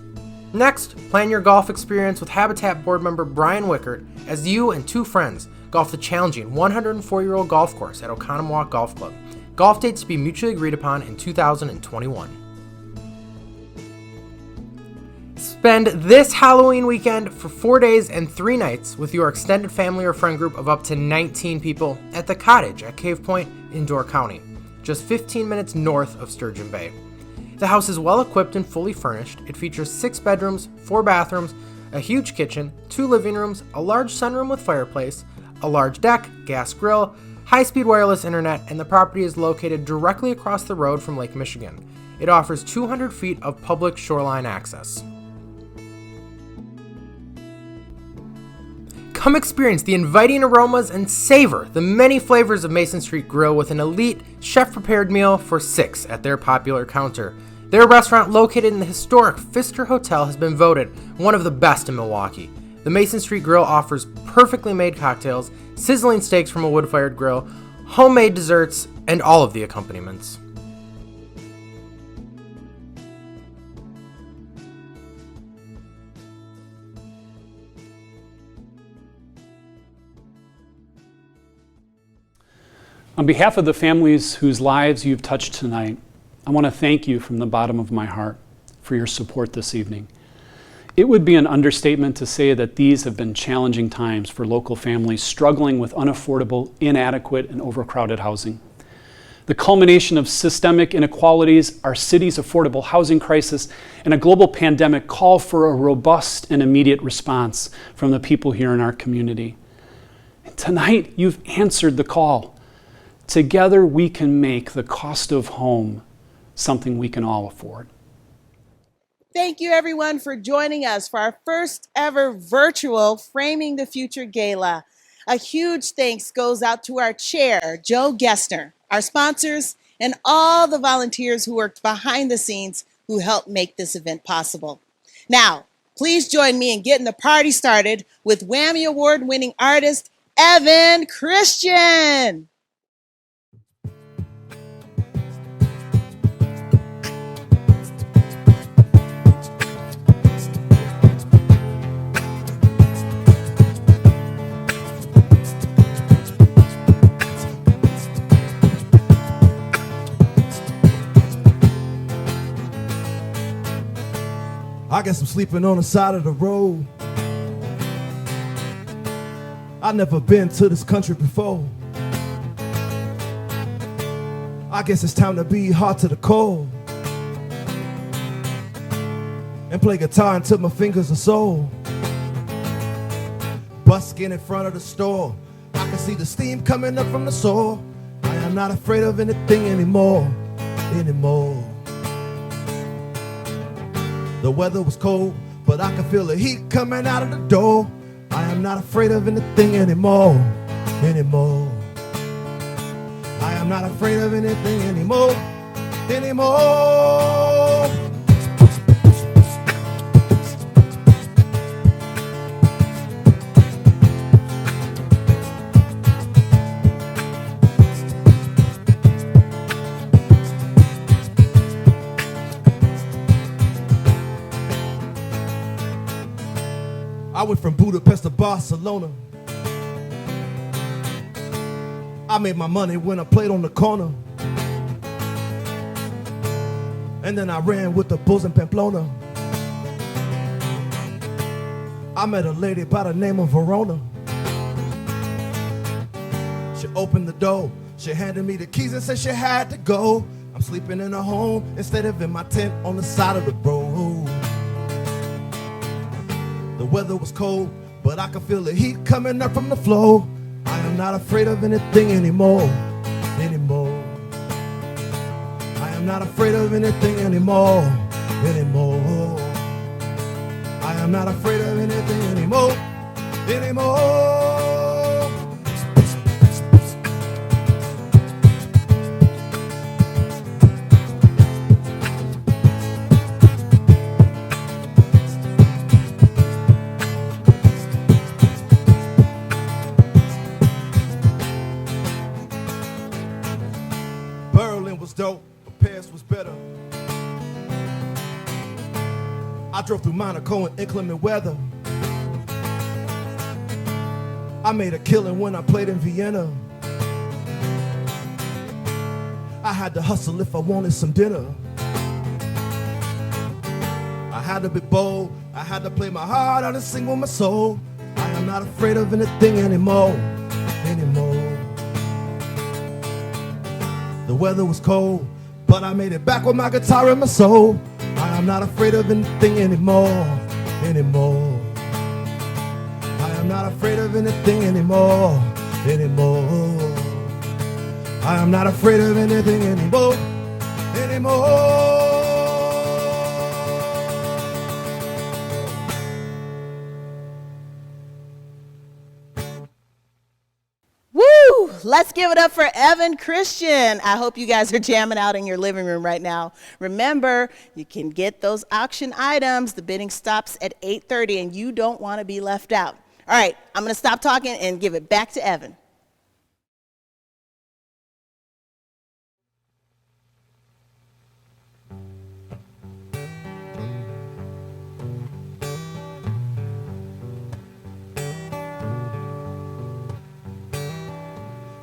Next, plan your golf experience with Habitat board member Brian Wickert as you and 2 friends golf the challenging 104-year-old golf course at Oconomowoc Golf Club. Golf dates to be mutually agreed upon in 2021. Spend this Halloween weekend for 4 days and 3 nights with your extended family or friend group of up to 19 people at the Cottage at Cave Point in Door County, just 15 minutes north of Sturgeon Bay. The house is well equipped and fully furnished. It features 6 bedrooms, 4 bathrooms, a huge kitchen, 2 living rooms, a large sunroom with fireplace, a large deck, gas grill, high-speed wireless internet, and the property is located directly across the road from Lake Michigan. It offers 200 feet of public shoreline access. Come experience the inviting aromas and savor the many flavors of Mason Street Grill with an elite, chef-prepared meal for 6 at their popular counter. Their restaurant, located in the historic Pfister Hotel, has been voted one of the best in Milwaukee. The Mason Street Grill offers perfectly made cocktails, sizzling steaks from a wood-fired grill, homemade desserts, and all of the accompaniments. On behalf of the families whose lives you've touched tonight, I want to thank you from the bottom of my heart for your support this evening. It would be an understatement to say that these have been challenging times for local families struggling with unaffordable, inadequate, and overcrowded housing. The culmination of systemic inequalities, our city's affordable housing crisis, and a global pandemic call for a robust and immediate response from the people here in our community. And tonight, you've answered the call. Together, we can make the cost of home something we can all afford. Thank you, everyone, for joining us for our first ever virtual Framing the Future Gala. A huge thanks goes out to our chair, Joe Gessner, our sponsors, and all the volunteers who worked behind the scenes who helped make this event possible. Now, please join me in getting the party started with Whammy Award-winning artist, Evan Christian. I guess I'm sleeping on the side of the road. I never been to this country before. I guess it's time to be hot to the cold and play guitar until my fingers are sore. Busking in front of the store, I can see the steam coming up from the sore. I am not afraid of anything anymore. The weather was cold, but I could feel the heat coming out of the door. I am not afraid of anything anymore. I am not afraid of anything anymore. went from Budapest to Barcelona. I made my money when I played on the corner. And then I ran with the Bulls in Pamplona. I met a lady by the name of Verona. She opened the door, she handed me the keys and said she had to go. I'm sleeping in her home instead of in my tent on the side of the road. The weather was cold, but I could feel the heat coming up from the floor. I am not afraid of anything anymore. I'm not afraid of anything anymore. I am not afraid of anything anymore. Berlin was dope, but Paris was better. I drove through Monaco in inclement weather. I made a killing when I played in Vienna. I had to hustle if I wanted some dinner. I had to be bold, I had to play my heart out and sing with my soul. I am not afraid of anything anymore. The weather was cold, but I made it back with my guitar and my soul. I am not afraid of anything anymore. I am not afraid of anything anymore. I am not afraid of anything anymore. Woo! Let's give it up for Evan Christian. I hope you guys are jamming out in your living room right now. Remember, you can get those auction items. The bidding stops at 8:30 and you don't want to be left out. All right, I'm going to stop talking and give it back to Evan.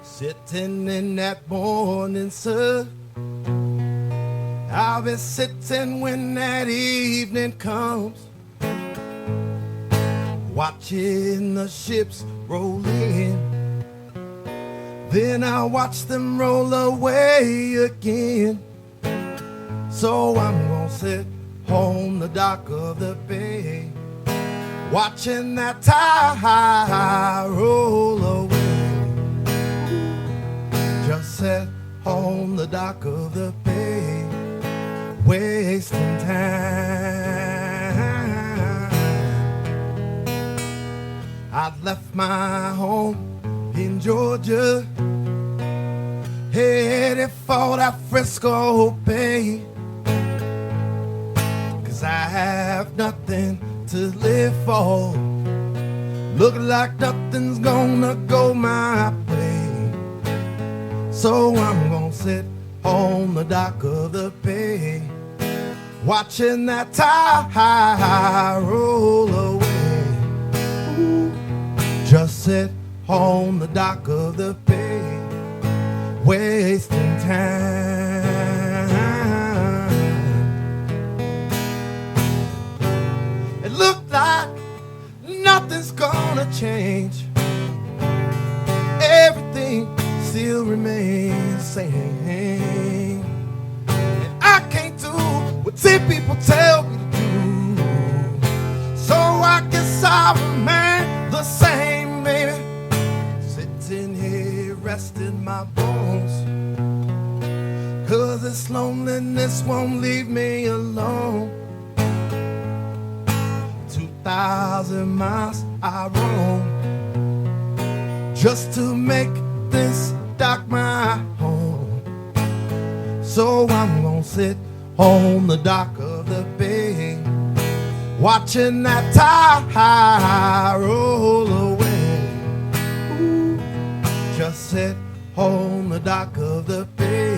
Sitting in that morning sun, I'll be sitting when that evening comes, watching the ships roll in. Then I'll watch them roll away again. So I'm gonna sit on the dock of the bay, watching that tide roll away. Just sat on the dock of the bay, wasting time. I left my home in Georgia, headed for that Frisco Bay, 'cause I have nothing to live for. Look like nothing's gonna go my way. So I'm gonna sit on the dock of the bay, watching that tide roll away. Just sit on the dock of the bay, wasting time. It looked like nothing's gonna change. Everything still remains the same. And I can't do what 10 people tell me to do. So I guess I'll remain the same, baby. Sitting here resting my bones, 'cause this loneliness won't leave me alone. 2,000 miles I roam just to make this dock my home. So I'm gonna sit on the dock of the bay, watching that tide roll away. Just sit on the dock of the bay,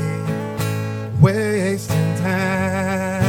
wasting time.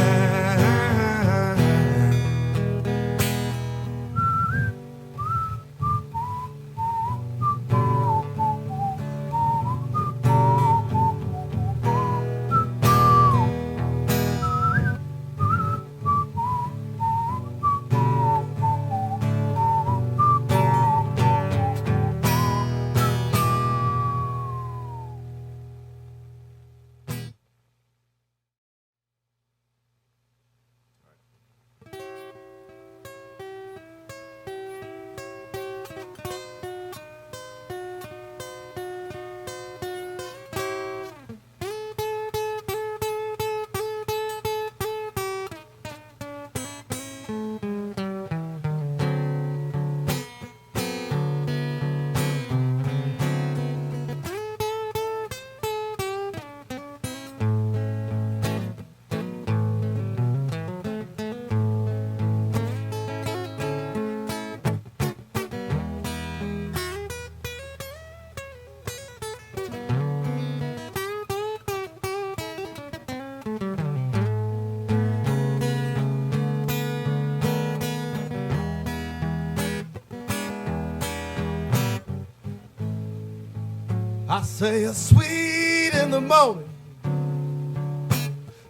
I say you're sweet in the morning,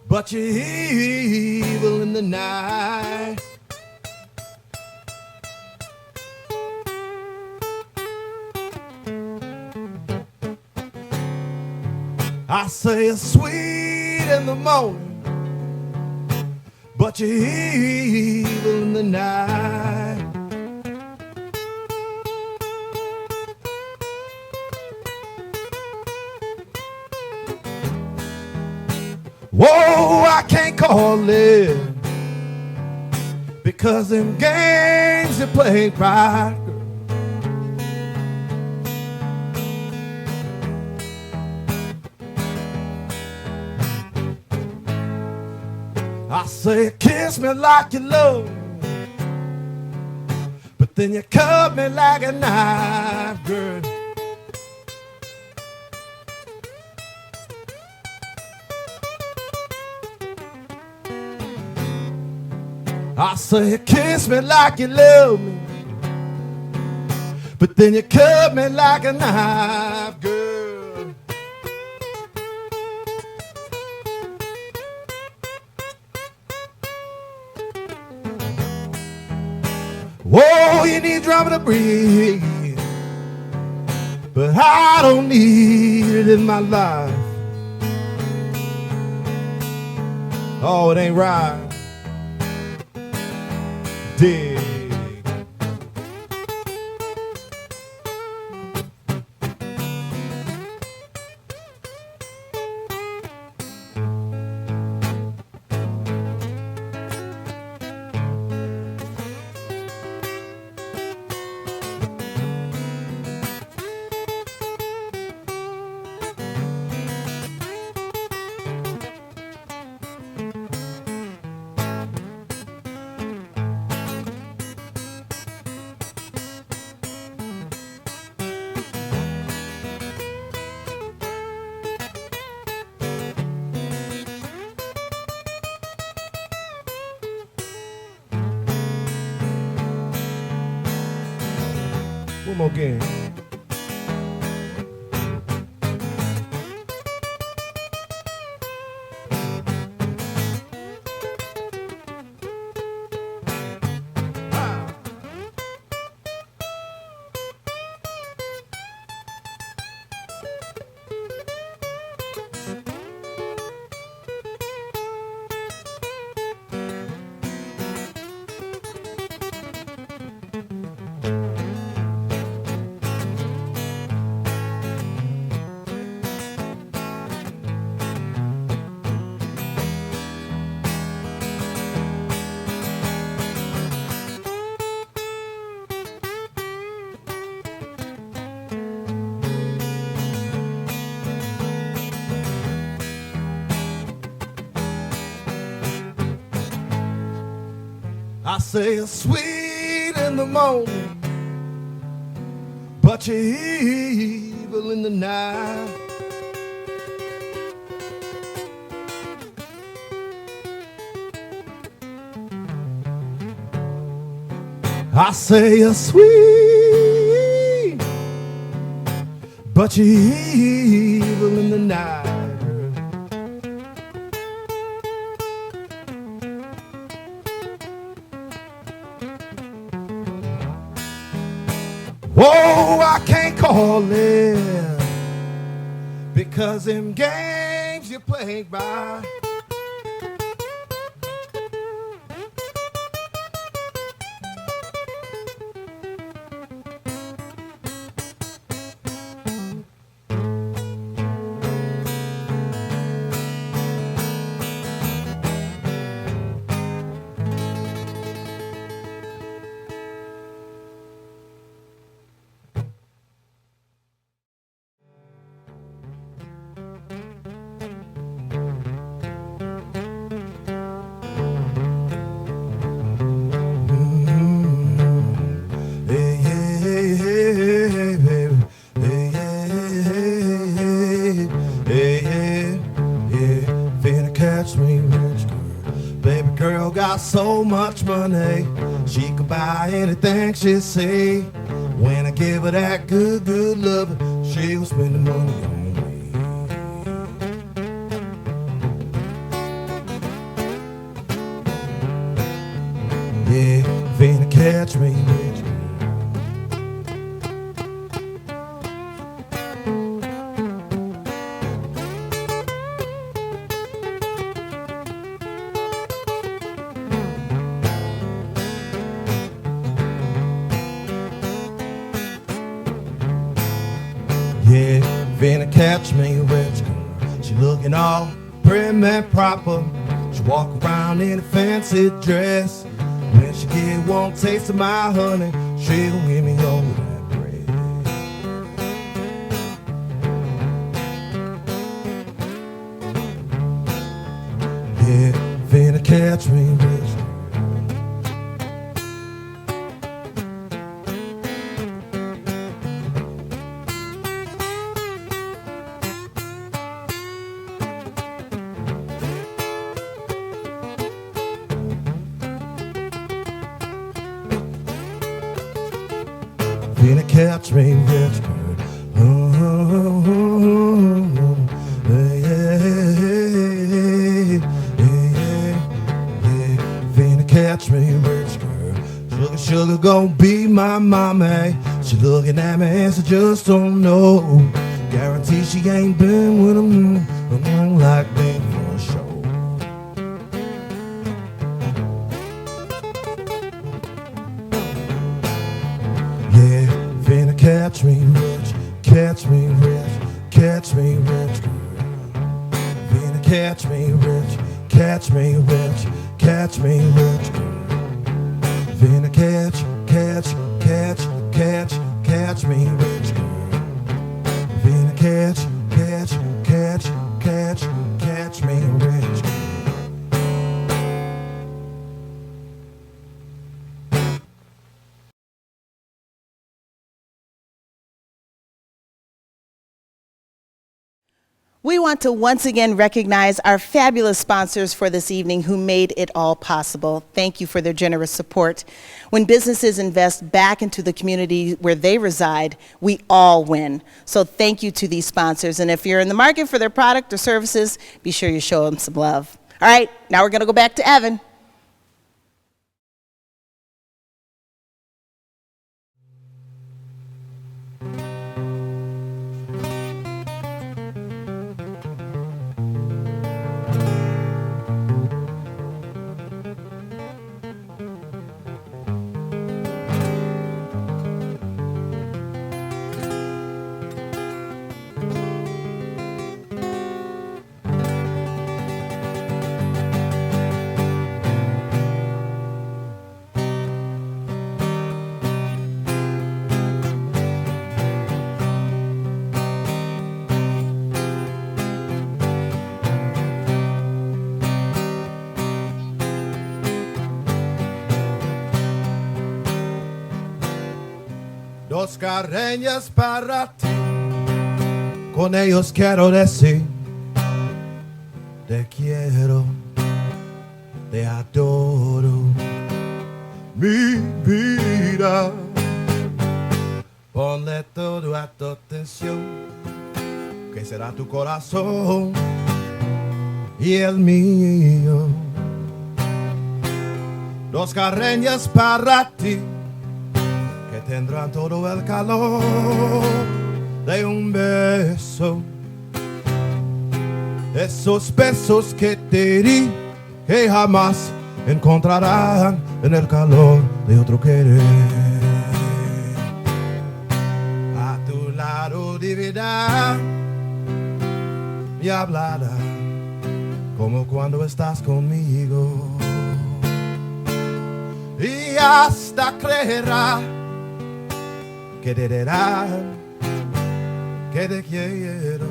but you're evil in the night. I say you're sweet in the morning, but you're evil in the night. Whoa, I can't call it, because them games you play right. I say kiss me like you love, but then you cut me like a knife, girl. I say kiss me like you love me, but then you cut me like a knife, girl. Whoa, you need drum to breathe, but I don't need it in my life. Oh, it ain't right. Dig. One more game. I say you're sweet in the morning, but you're evil in the night. I say you're sweet, but you're evil in the night. Whoa, I can't call it, because them games you play by. So much money, she could buy anything she see. When I give her that good, good love, She will spend the money on me. Yeah, finna catch me, bitch. Yeah, finna catch me a rich girl. She looking all prim and proper. She walk around in a fancy dress. When she get one taste of my honey, she gon' give me all of that bread. Yeah, finna catch me a rich girl. Finna catch me rich girl. Finna catch me rich girl. Sugar, sugar gon' be my mommy. She looking at me and she just don't know. Guarantee she ain't been with him like me for sure. Yeah, finna catch me rich, catch me rich, catch me rich girl. Finna catch me rich, catch me rich, catch me rich girl. Finna catch me rich girl. Finna catch me rich girl. We want to once again recognize our fabulous sponsors for this evening who made it all possible. Thank you for their generous support. When businesses invest back into the community where they reside, we all win. So thank you to these sponsors. And if you're in the market for their product or services, be sure you show them some love. All right, now we're going to go back to Evan. Dos carreñas para ti, con ellos quiero decir, te quiero, te adoro, mi vida. Ponle todo a tu atención, que será tu corazón y el mío. Dos carreñas para ti, que tendrán todo el calor de un beso. Esos besos que te di, que jamás encontrarán en el calor de otro querer. A tu lado vivirá y hablará como cuando estás conmigo. Y hasta creerá que te dirán que te quiero.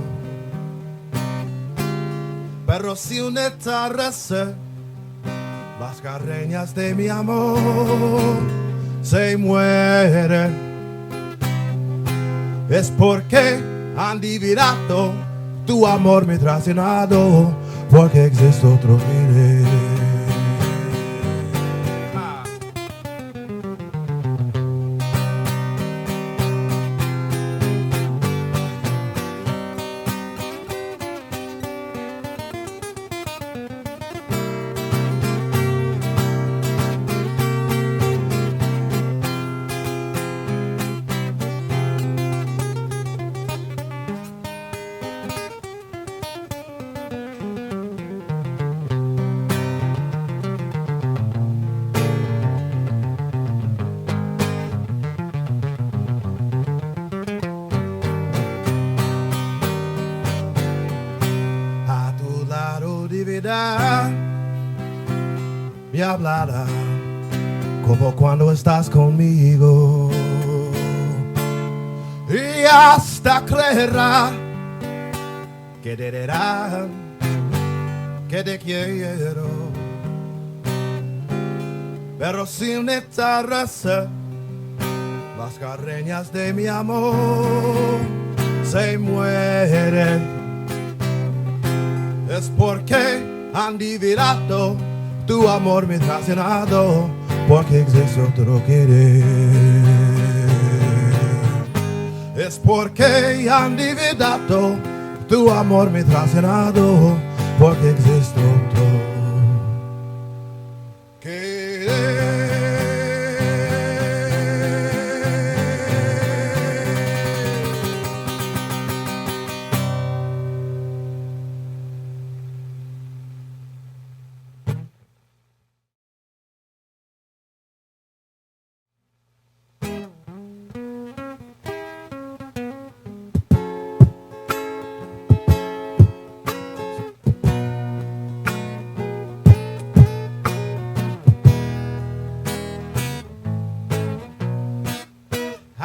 Pero si un atardecer las carreñas de mi amor se mueren, es porque han liberado tu amor me traicionado, porque existe otro querer. vida me hablará como cuando estás conmigo y hasta creerá que te quiero, pero sin esta raza las carreñas de mi amor se mueren. Es porque han dividido tu amor me ha llenado, porque existe otro querer. Es porque han dividido tu amor me ha llenado, porque existe otro querer.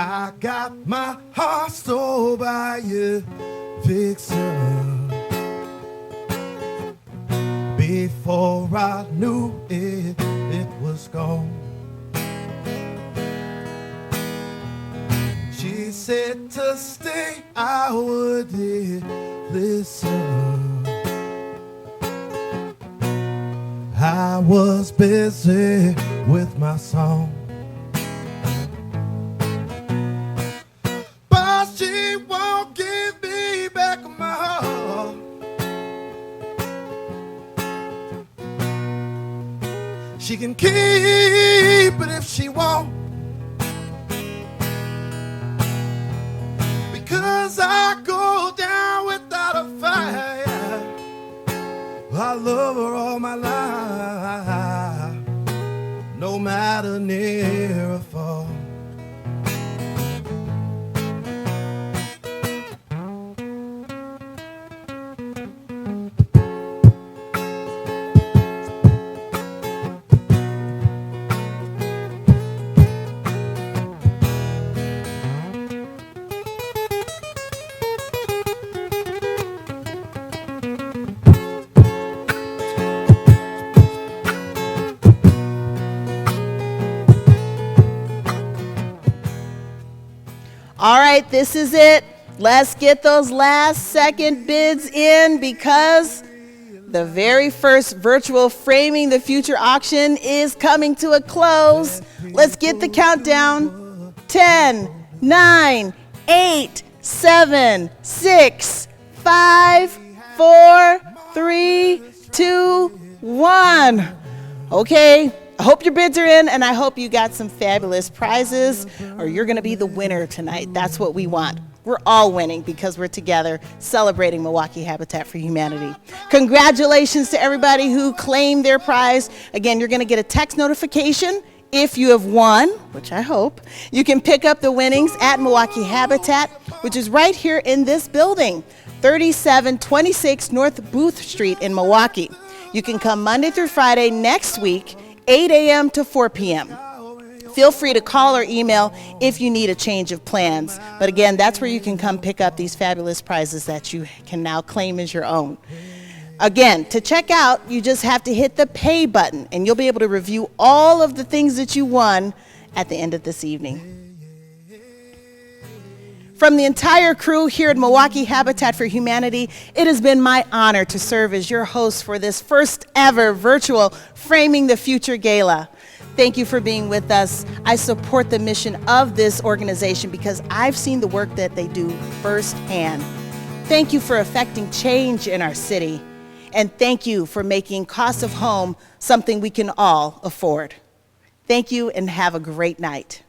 I got my heart stole by you, vixen. Before I knew it, it was gone. She said to stay, I would listen. I was busy with my song. She won't give me back my heart. She can keep it if she wants, because I go down without a fight. I love her all my life, no matter near or far. All right, this is it. Let's get those last second bids in, because the very first virtual Framing the Future auction is coming to a close. Let's get the countdown. 10, 9, 8, 7, 6, 5, 4, 3, 2, 1. Okay. I hope your bids are in, and I hope you got some fabulous prizes, or you're going to be the winner tonight. That's what we want. We're all winning because we're together celebrating Milwaukee Habitat for Humanity. Congratulations to everybody who claimed their prize. Again, you're going to get a text notification if you have won, which I hope. You can pick up the winnings at Milwaukee Habitat, which is right here in this building, 3726 North Booth Street in Milwaukee. You can come Monday through Friday next week, 8 a.m. to 4 p.m. Feel free to call or email if you need a change of plans. But again, that's where you can come pick up these fabulous prizes that you can now claim as your own. Again, to check out, you just have to hit the pay button, and you'll be able to review all of the things that you won at the end of this evening. From the entire crew here at Milwaukee Habitat for Humanity, it has been my honor to serve as your host for this first ever virtual Framing the Future Gala. Thank you for being with us. I support the mission of this organization because I've seen the work that they do firsthand. Thank you for affecting change in our city. And thank you for making cost of home something we can all afford. Thank you and have a great night.